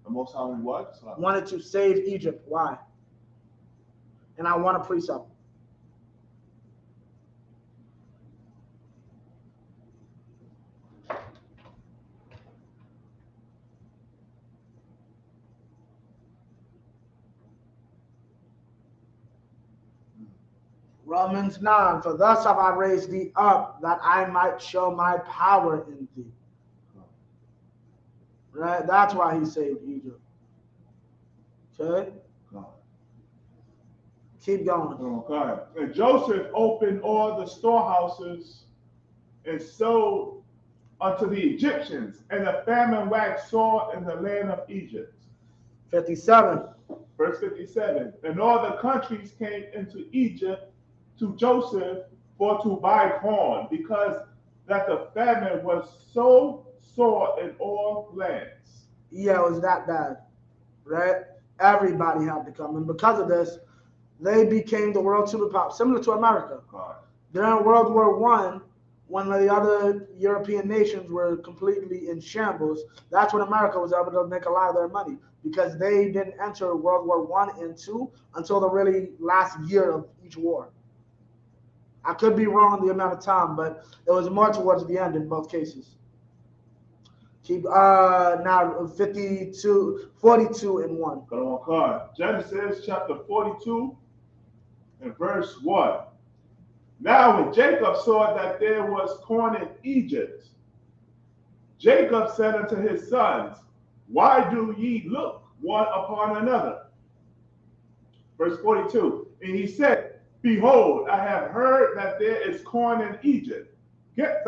The Most High what? Wanted to save Egypt. Why? And I want a precept. Romans 9, for thus have I raised thee up, that I might show my power in thee. Right? That's why he saved Egypt. Okay? Keep going. Okay. And Joseph opened all the storehouses and sold unto the Egyptians, and the famine waxed sore in the land of Egypt. 57. Verse 57. And all the countries came into Egypt to Joseph for to buy corn, because that the famine was so sore in all lands. Yeah, it was that bad, right? Everybody had to come. And because of this, they became the world superpower, similar to America. During World War I, when the other European nations were completely in shambles, that's when America was able to make a lot of their money, because they didn't enter World War I and II until the really last year of each war. I could be wrong on the amount of time, but it was more towards the end in both cases. Keep now 52, 42 and 1. Go on card. Genesis chapter 42 and verse 1. Now when Jacob saw that there was corn in Egypt, Jacob said unto his sons, why do ye look one upon another? Verse 42. And he said, behold, I have heard that there is corn in Egypt. Get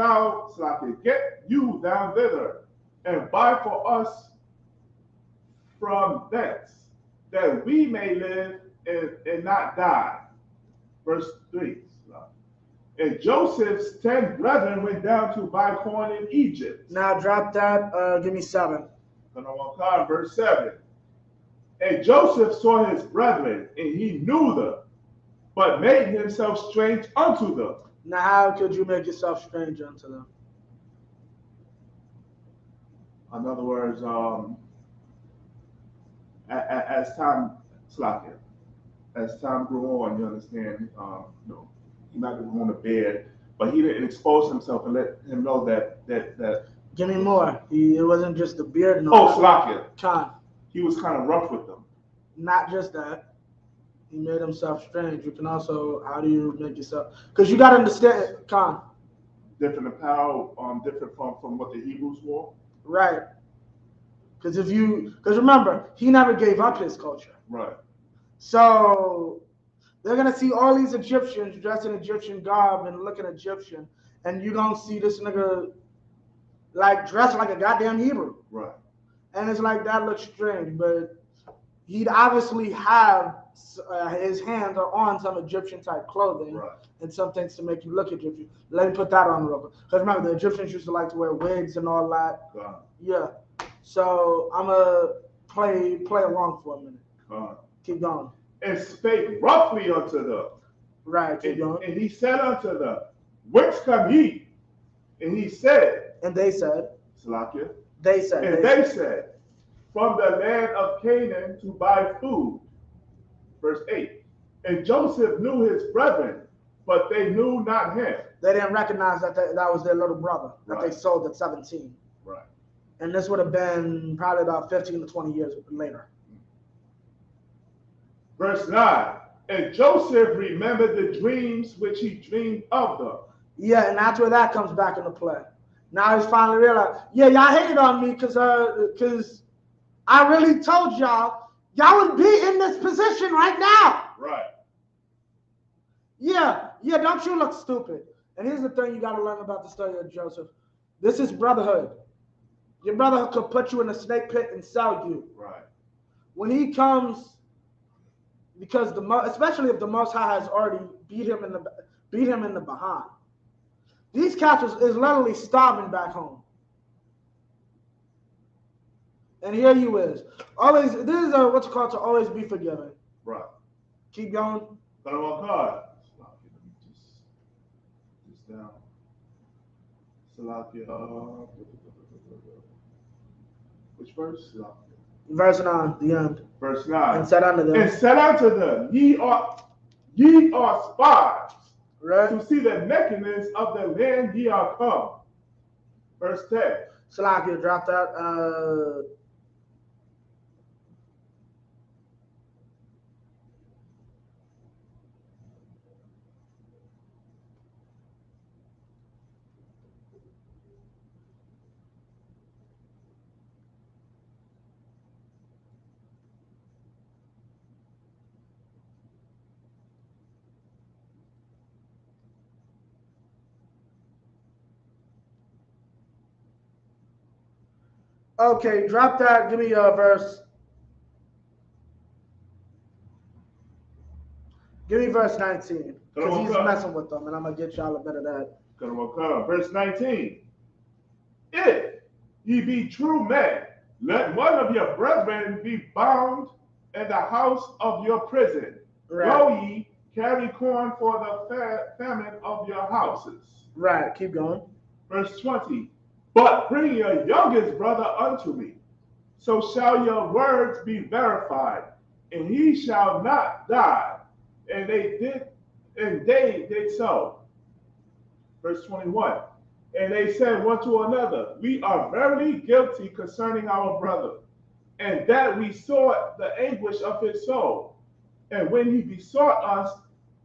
you down thither, and buy for us from thence, that we may live and not die. Verse 3. And Joseph's 10 brethren went down to buy corn in Egypt. Now drop that. Give me 7. Verse 7. And Joseph saw his brethren, and he knew them, but made himself strange unto them. Now how could you make yourself strange unto them? In other words, as time grew on, you understand, he might be going to bed, but he didn't expose himself and let him know that. Give me more. It wasn't just the beard. No. Oh, Slakia. Khan. He was kind of rough with them. Not just that. He made himself strange. You can also, how do you make yourself? Because you got to understand, Khan. Different apparel, different from what the Hebrews wore. Right. Because remember, he never gave up his culture. Right. So they're going to see all these Egyptians dressed in Egyptian garb and looking Egyptian, and you're going to see this nigga like dressed like a goddamn Hebrew. Right. And it's like, that looks strange, but he'd obviously have his hands are on some Egyptian type clothing Right. and some things to make you look Egyptian. Let me put that on real quick. Because remember, the Egyptians used to like to wear wigs and all that. Yeah. So I'm gonna play along for a minute. Keep going. And spake roughly unto them. Right. Keep going. And he said unto them, Whence come ye? And he said. And they said. Salakia. They said. And they said, From the land of Canaan to buy food. Verse 8. And Joseph knew his brethren, but they knew not him. They didn't recognize that that was their little brother that Right. they sold at 17. Right. And this would have been probably about 15 to 20 years later. Verse 9. And Joseph remembered the dreams which he dreamed of them. Yeah, and that's where that comes back into play. Now he's finally realized, yeah, y'all hated on me because I really told y'all would be in this position right now. Right. Yeah, don't you look stupid. And here's the thing you got to learn about the story of Joseph. This is brotherhood. Your brother could put you in a snake pit and sell you. Right. When he comes, because especially if the Most High has already beat him in the behind. These cats is literally starving back home. And here you is. Always, this is what's called to always be forgiven. Right. Keep going. Got him on card. Just down. Salakia. Which verse? Verse 9, the end. Verse 9. And said unto them. And said unto them, Ye are spies. Right. To see the nakedness of the land ye are come. Verse 10. Salakia, drop that. Okay, drop that. Give me a verse. Give me verse 19. Because he's messing with them, and I'm going to get y'all a bit of that. Verse 19. If ye be true men, let one of your brethren be bound in the house of your prison. Right. Go ye, carry corn for the famine of your houses. Right, keep going. Verse 20. But bring your youngest brother unto me, so shall your words be verified, and he shall not die. And they did so. Verse 21. And they said one to another, We are verily guilty concerning our brother, and that we saw the anguish of his soul. And when he besought us,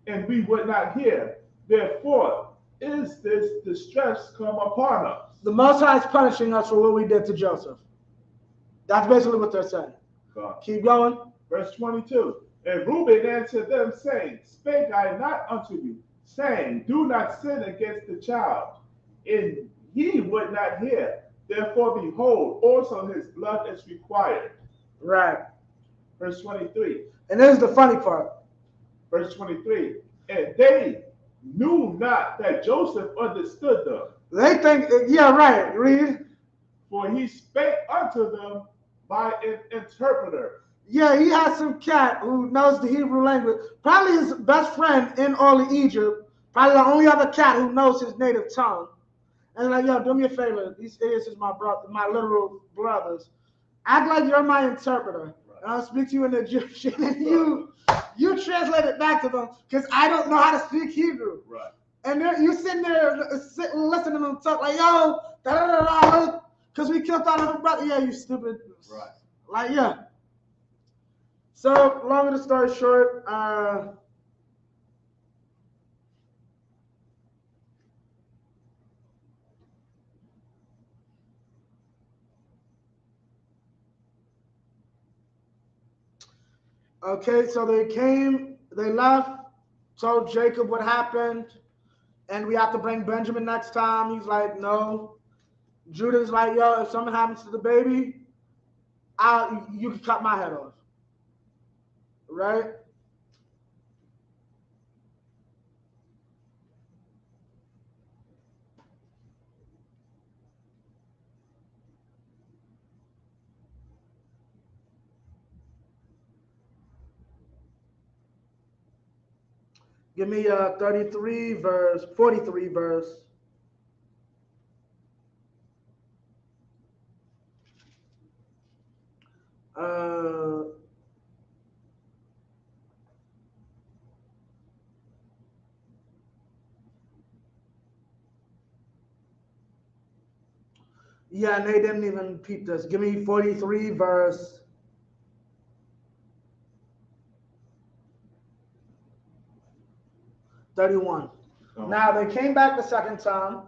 and we would not hear, therefore is this distress come upon us. The Most High is punishing us for what we did to Joseph. That's basically what they're saying. God. Keep going. Verse 22. And Reuben answered them, saying, Spake I not unto you, saying, Do not sin against the child. And ye would not hear. Therefore, behold, also his blood is required. Right. Verse 23. And this is the funny part. Verse 23. And they knew not that Joseph understood them. They think, yeah, right. Read. For he spake unto them by an interpreter. Yeah, he has some cat who knows the Hebrew language. Probably his best friend in all of Egypt. Probably the only other cat who knows his native tongue. And like, yo, do me a favor. These idiots is my literal brothers. Act like you're my interpreter. Right. And I'll speak to you in Egyptian. And you translate it back to them because I don't know how to speak Hebrew. Right. And you sitting there listening to them talk like, yo, da-da-da-da, because we killed all of them brothers. Yeah, you stupid. Right. Like, yeah. So, long of the story short, okay, so they left, told Jacob what happened, and we have to bring Benjamin next time. He's like, no. Judah's like, yo, if something happens to the baby, you can cut my head off. right? Give me 33 verse, 43 verse. Yeah, and they didn't even peep this. Give me 43 verse 31. Oh. Now they came back the second time.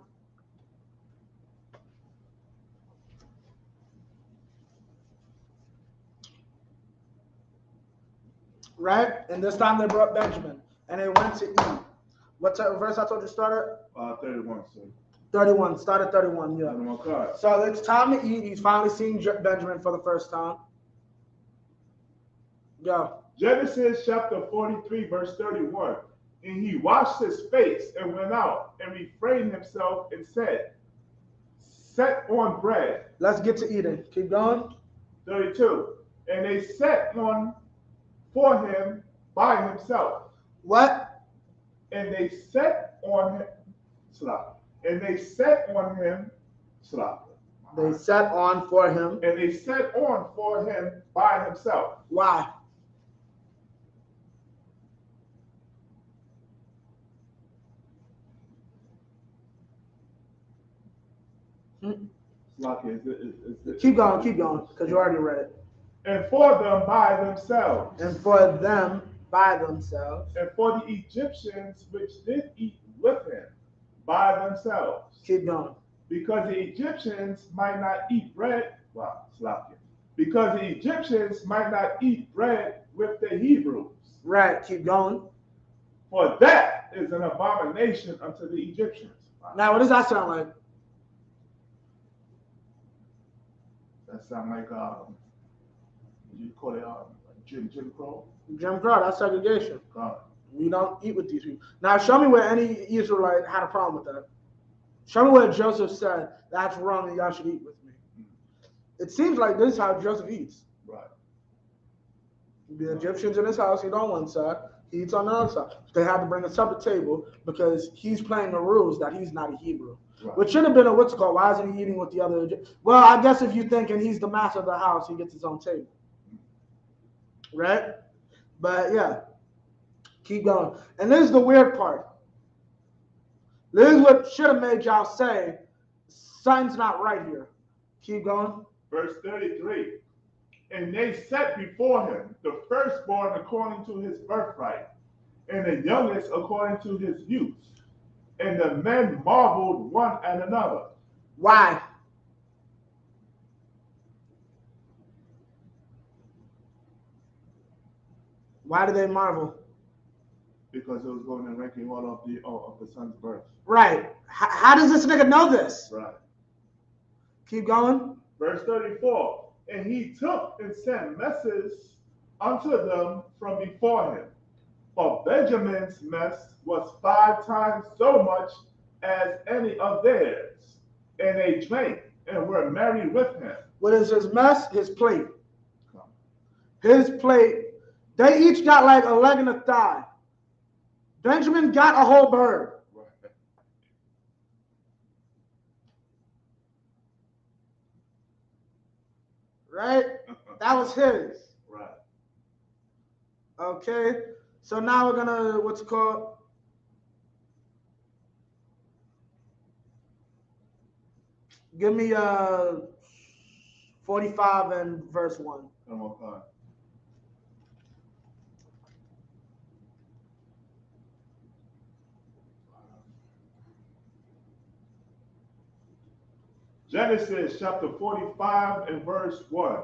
Right? And this time they brought Benjamin. And they went to eat. What verse I told you started? 31, sir. 31. Started 31, yeah. 31 cards. So it's time to eat. He's finally seeing Benjamin for the first time. Go. Genesis chapter 43, verse 31. And he washed his face and went out and refrained himself and said, set on bread. Let's get to eating. Keep going. 32. And they set on for him by himself. What? And they set on him. Slap. And they set on him. Slap. They set on for him. And they set on for him by himself. Why? Keep going, because you already read it. And for them by themselves. And for them by themselves. And for the Egyptians which did eat with him by themselves. Keep going. Because the Egyptians might not eat bread. Wow, slap you. Because the Egyptians might not eat bread with the Hebrews. Right, keep going. For that is an abomination unto the Egyptians. Now, what does that sound like? That sound like you call it Jim Crow. Jim Crow, that's segregation. God. We don't eat with these people. Now, show me where any Israelite had a problem with that. Show me where Joseph said, that's wrong and y'all should eat with me. It seems like this is how Joseph eats. Right. The Egyptians in his house eat on one side, he eats on the other side. They had to bring a separate table because he's playing the rules that he's not a Hebrew. Right. Which should have been a what's it called? Why isn't he eating with the other? Well, I guess if you're thinking he's the master of the house, he gets his own table. Right? But yeah, keep going. And this is the weird part. This is what should have made y'all say, something's not right here. Keep going. Verse 33. And they set before him the firstborn according to his birthright, and the youngest according to his youth. And the men marveled one at another. Why? Why do they marvel? Because it was going in ranking order of the son's birth. Right. How does this nigga know this? Right. Keep going. Verse 34. And he took and sent messages unto them from before him. For Benjamin's mess was 5 times so much as any of theirs. And they drank and were merry with him. What is his mess? His plate. His plate. They each got like a leg and a thigh. Benjamin got a whole bird. Right? That was his. Right. Okay. So now we're gonna what's it called? Give me 45 and verse 1. Okay. Genesis chapter 45 and verse 1.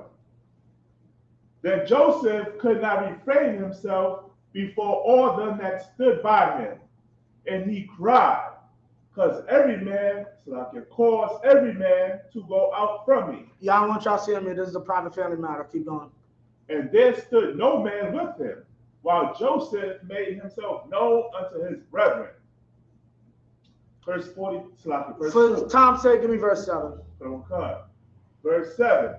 Then Joseph could not refrain himself before all them that stood by him, and he cried, because every man, so I can cause every man to go out from me. Yeah, I want y'all seeing me. This is a private family matter. Keep going. And there stood no man with him, while Joseph made himself known unto his brethren. Verse 40, verse For Tom's sake, give me verse 7. Verse 7.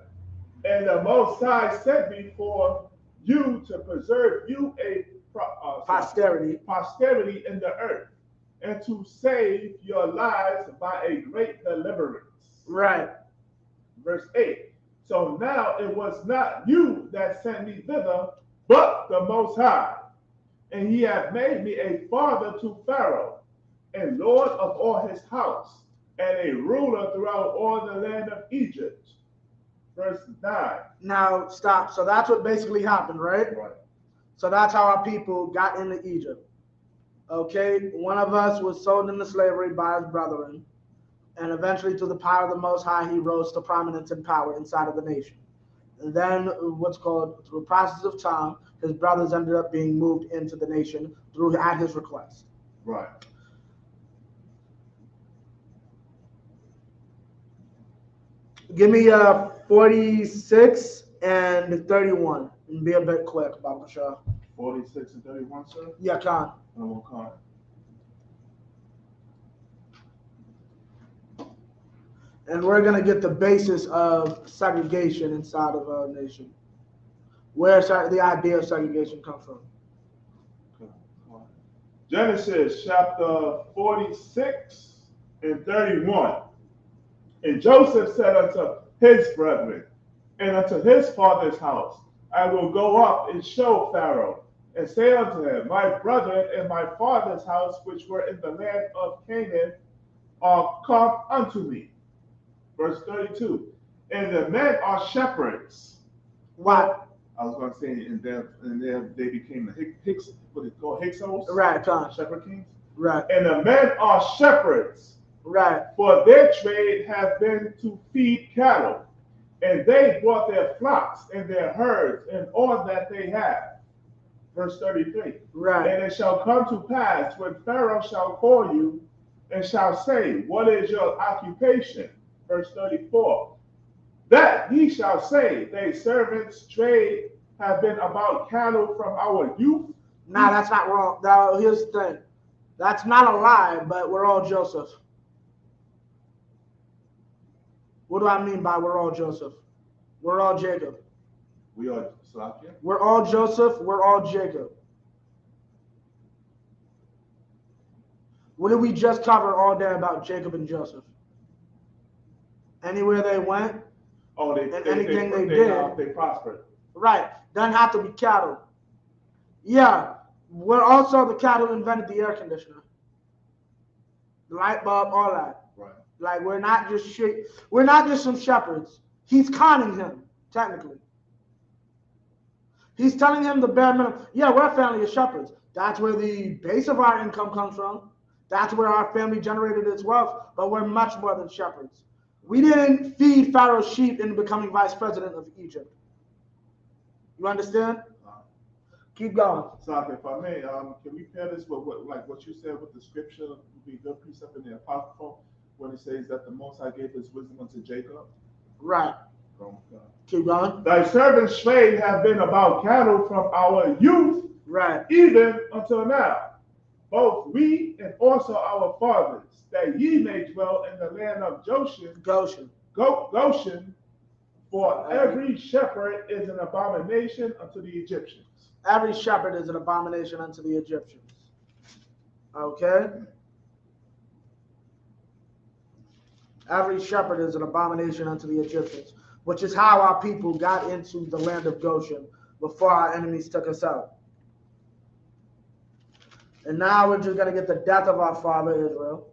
And the Most High sent me for you to preserve you a Posterity. posterity in the earth, and to save your lives by a great deliverance. Right. Verse 8. So now it was not you that sent me thither, but the Most High. And he hath made me a father to Pharaoh, and lord of all his house, and a ruler throughout all the land of Egypt. Verse 9. Now, stop. So that's what basically happened, right? Right. So that's how our people got into Egypt. Okay? One of us was sold into slavery by his brethren, and eventually through the power of the Most High, he rose to prominence and power inside of the nation. And then what's called, through a process of time, his brothers ended up being moved into the nation at his request. Right. Give me 46 and 31, and be a bit quick, Baba Shah. 46 and 31, sir? Yeah, Khan. Khan. And we're going to get the basis of segregation inside of our nation. Where the idea of segregation comes from. Genesis chapter 46 and 31. And Joseph said unto his brethren, and unto his father's house, I will go up and show Pharaoh, and say unto him, my brethren and my father's house, which were in the land of Canaan, are come unto me. Verse 32. And the men are shepherds. What? I was going to say, and then they became the Hicks, what it called, Hyksos? Right, Khan. Shepherd kings. Right. And the men are shepherds. Right. For their trade has been to feed cattle, and they brought their flocks and their herds and all that they have. Verse 33. Right. And it shall come to pass when Pharaoh shall call you and shall say, what is your occupation? Verse 34. That ye shall say, they servants' trade have been about cattle from our youth. Nah, that's not wrong. Now, here's the thing. That's not a lie, but we're all Joseph. What do I mean by we're all Joseph? We're all Jacob. We are Salakia. We're all Joseph. We're all Jacob. What did we just cover all day about Jacob and Joseph? Anywhere they went, anything they did, they prospered. Right. Doesn't have to be cattle. Yeah. We're also the cattle who invented the air conditioner, the light bulb, all that. Right. Like we're not just some shepherds. He's conning him, technically. He's telling him the bare minimum. Yeah, we're a family of shepherds. That's where the base of our income comes from. That's where our family generated its wealth. But we're much more than shepherds. We didn't feed Pharaoh's sheep into becoming vice president of Egypt. You understand? Keep going. So, if I may, can we pair this with what you said with the scripture? Would be a good precept in the Apocrypha when it says that the Most High gave his wisdom unto Jacob. Right. Keep going. Thy servants' trade have been about cattle from our youth, right, even until now. Both we and also our fathers, that ye may dwell in the land of Goshen. For every shepherd is an abomination unto the Egyptians. Every shepherd is an abomination unto the Egyptians. Okay? Every shepherd is an abomination unto the Egyptians, which is how our people got into the land of Goshen before our enemies took us out. And now we're just going to get the death of our father Israel.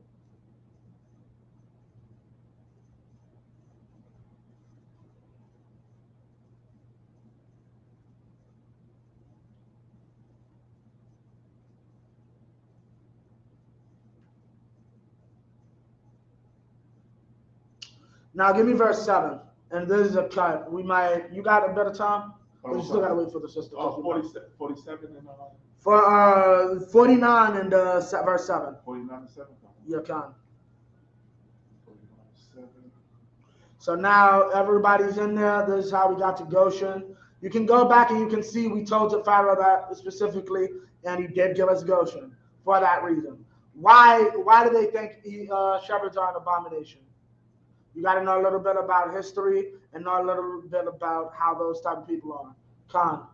Now give me verse 7. And this is a cut. You got a better time? Or you still got to wait for the sister? 47 and... For 49 and verse 7. 49 and 7? Yeah, Khan. 49 and 7. So now everybody's in there. This is how we got to Goshen. You can go back and you can see we told the Pharaoh that specifically, and he did give us Goshen for that reason. Why do they think shepherds are an abomination? You got to know a little bit about history and know a little bit about how those type of people are. Khan.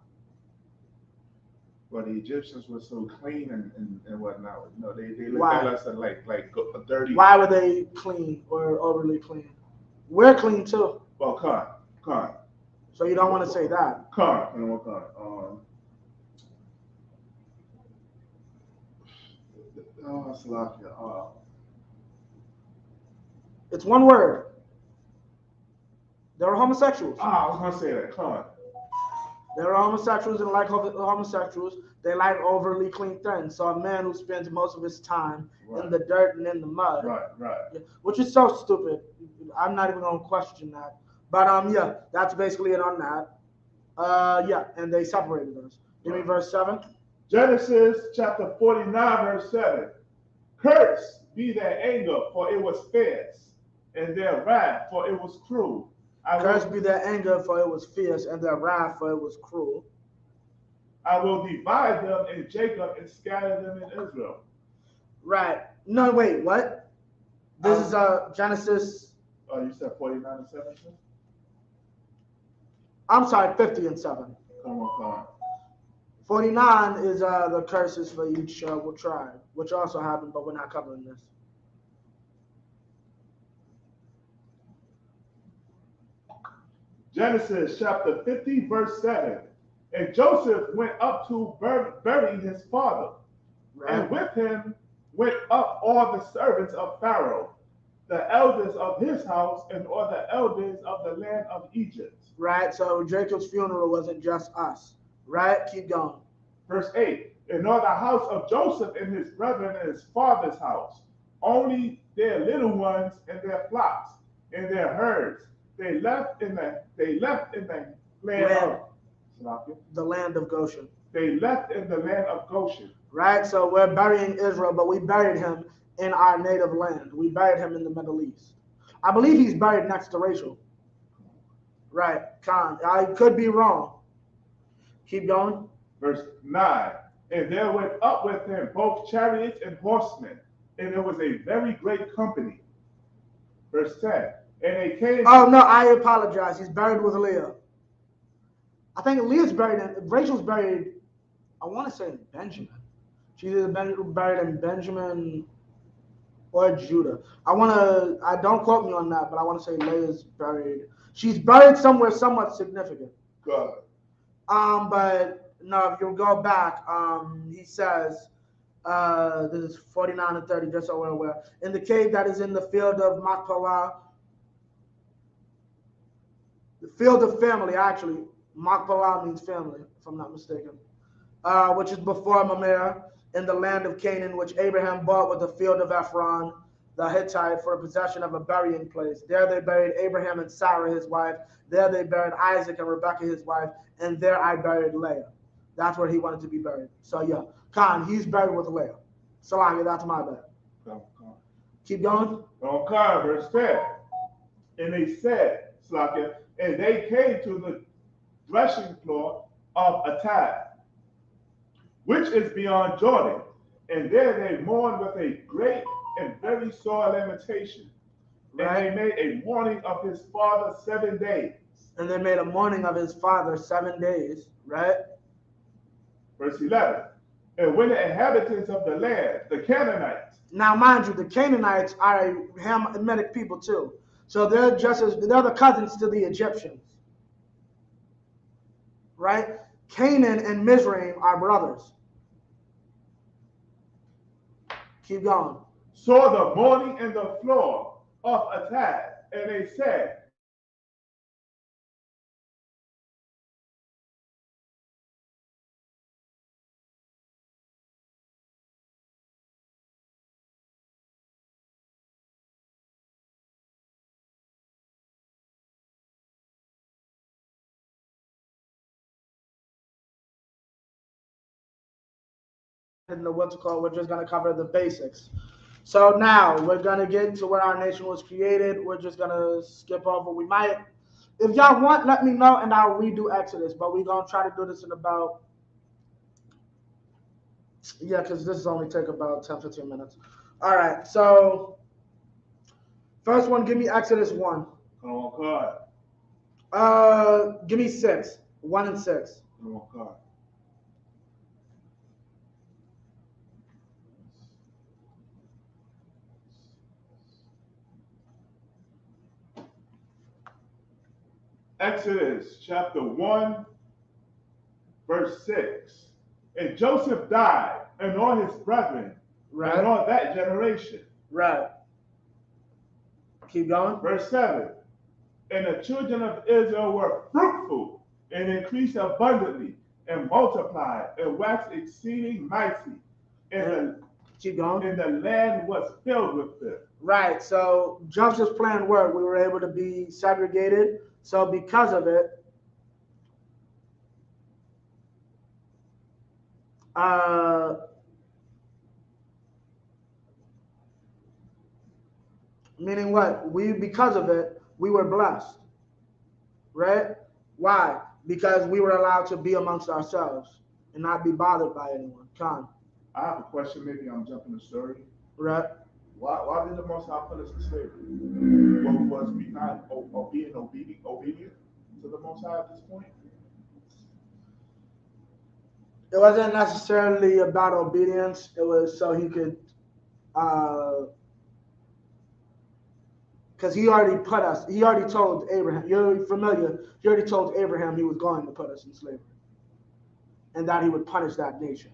Well, the Egyptians were so clean and whatnot. You know, they looked Why? at us and like a dirty. Why were they clean or overly clean? We're clean too. Well, Khan. So you don't want to say that. Khan. Salakia. It's one word. They were homosexuals. I was gonna say that. Khan. They were homosexuals and like homosexuals, they like overly clean things. So a man who spends most of his time in the dirt and in the mud, right, which is so stupid. I'm not even gonna question that. But yeah, that's basically it on that. Yeah, and they separated us. Give me verse 7. Genesis chapter 49, verse 7. Cursed be their anger, for it was fierce, and their wrath, for it was cruel. Cursed be their anger, for it was fierce, and their wrath, for it was cruel. I will divide them in Jacob and scatter them in Israel. Right. No, wait, what? This is Genesis. Oh, you said 49 and 7? I'm sorry, 50 and 7. Come on. 49 is the curses for each tribe, which also happened, but we're not covering this. Genesis chapter 50, verse 7. And Joseph went up to bury his father, and with him went up all the servants of Pharaoh, the elders of his house, and all the elders of the land of Egypt. Right, so Jacob's funeral wasn't just us. Right, keep going. Verse 8. And all the house of Joseph and his brethren and his father's house, only their little ones and their flocks and their herds, they left in the land of Goshen. They left in the land of Goshen. Right, so we're burying Israel, but we buried him in our native land. We buried him in the Middle East. I believe he's buried next to Rachel. Right, Khan. I could be wrong. Keep going. Verse 9. And there went up with him both chariots and horsemen, and it was a very great company. Verse 10. And they came. Oh, no, I apologize. He's buried with Leah. I think Leah's buried in, Rachel's buried, I want to say in Benjamin. She's either buried in Benjamin or Judah. Don't quote me on that, but I want to say Leah's buried. She's buried somewhere somewhat significant. God. But no, if you go back, he says, this is 49 and 30, just so we're aware. In the cave that is in the field of Machpelah, the field of family, actually, Machpelah means family, if I'm not mistaken, which is before Mamre, in the land of Canaan, which Abraham bought with the field of Ephron, the Hittite, for a possession of a burying place. There they buried Abraham and Sarah, his wife. There they buried Isaac and Rebekah, his wife. And there I buried Leah. That's where he wanted to be buried. So yeah, Khan, he's buried with Leah. Salami, that's my bad. Keep going. Okay, verse 10. And they said, Slakia, and they came to the threshing floor of Atad, which is beyond Jordan. And there they mourned with a great and very sore lamentation. Right. And they made a mourning of his father 7 days. And they made a mourning of his father 7 days, right? Verse 11. And when the inhabitants of the land, the Canaanites. Now, mind you, the Canaanites are a Hamitic people too. So they're the cousins to the Egyptians. Right? Canaan and Mizraim are brothers. Keep going. Saw the mourning in the floor of Atad, and they said, we're just going to cover the basics. So now we're going to get to where our nation was created. We're just going to skip over. We might If y'all want, let me know and I'll redo Exodus. But we're gonna try to do this in about because this is only take about 10-15 minutes. All right, so first one, give me Exodus 1. Come on, Give me 6. 1 and 6. Come on, God. Exodus chapter 1, verse 6. And Joseph died, and all his brethren, Right. and all that generation. Right. Keep going. Verse 7. And the children of Israel were fruitful, and increased abundantly, and multiplied, and waxed exceeding mighty. Keep going. And the land was filled with them. Right. So Joseph's plan worked. We were able to be segregated. So because of it, meaning what? Because of it, we were blessed. Right? Why? Because we were allowed to be amongst ourselves and not be bothered by anyone. Con. I have a question. Maybe I'm jumping the story. Right. Why did the Most High put us in slavery? Was we not being obedient to the Most High at this point? It wasn't necessarily about obedience. It was so he could, because he already put us. He already told Abraham. You're familiar. He already told Abraham he was going to put us in slavery, and that he would punish that nation.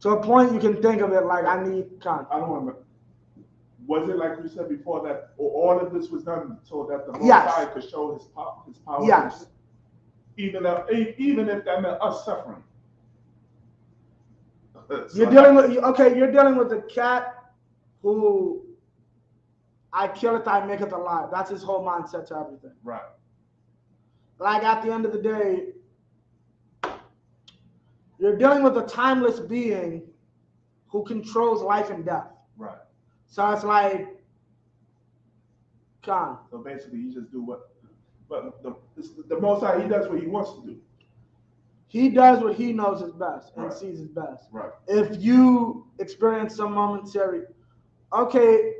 To a point, you can think of it like I need con. I don't remember. Was it like you said before that all of this was done so that the Most High could show his power? Yes. Even if that meant us suffering. You're dealing with the cat who I kill it, I make it alive. That's his whole mindset to everything. Right. Like at the end of the day, you're dealing with a timeless being who controls life and death. Right. So it's like, con. So basically, you just do what, but the Most High, he does what he wants to do. He does what he knows is best and Right. sees is best. Right. If you experience some momentary, okay,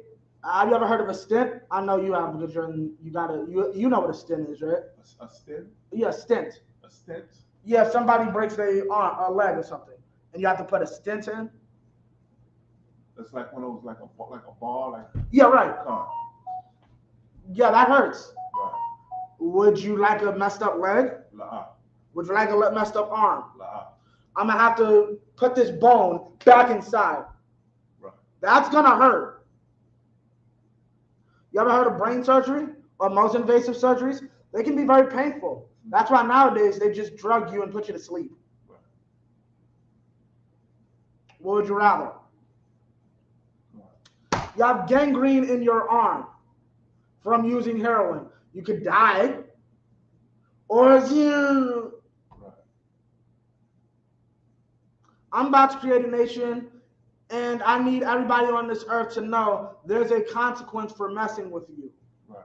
have you ever heard of a stint? I know you have because you know what a stint is, right? A stint? Yeah, stint. A stint? Yeah, if somebody breaks their arm, a leg or something, and you have to put a stint in. It's like one of those, like a ball, like. Yeah, right. Car. Yeah, that hurts. Right. Would you like a messed up leg? La. Would you like a messed up arm? La. I'm gonna have to put this bone back inside. Right. That's gonna hurt. You ever heard of brain surgery or most invasive surgeries? They can be very painful. That's why nowadays they just drug you and put you to sleep. Right. What would you rather? You have gangrene in your arm from using heroin. You could die, or you. Right. I'm about to create a nation, and I need everybody on this earth to know there's a consequence for messing with you. Right.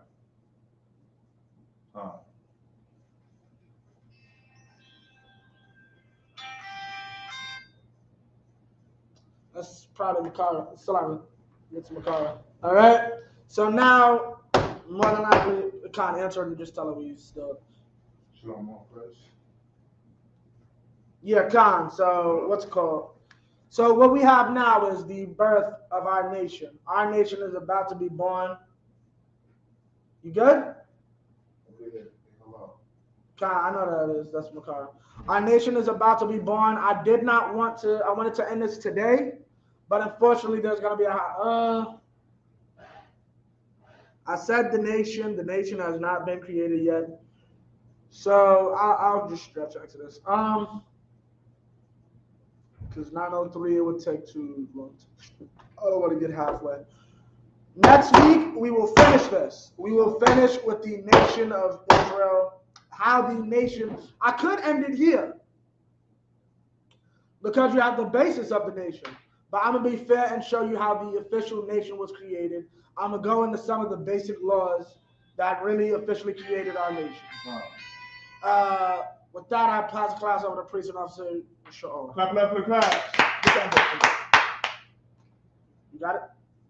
That's probably Makara. Salami. It's Makara. All right. So now, more than likely, I can't answer and just tell her we still. Shalom, first. Yeah, Khan. So what's it called? So what we have now is the birth of our nation. Our nation is about to be born. You good? Khan, I know that is. That's Makara. Our nation is about to be born. I wanted to end this today, but unfortunately there's going to be I said the nation has not been created yet. So I'll just stretch Exodus. Because 903 it would take too long. I don't want to get halfway. Next week we will finish this. We will finish with the nation of Israel. How the nation. I could end it here because you have the basis of the nation. But I'm gonna be fair and show you how the official nation was created. I'm gonna go into some of the basic laws that really officially created our nation. Wow. With that, I pass the class over to Precinct Officer Shaw. Clap it up for the class. You got it?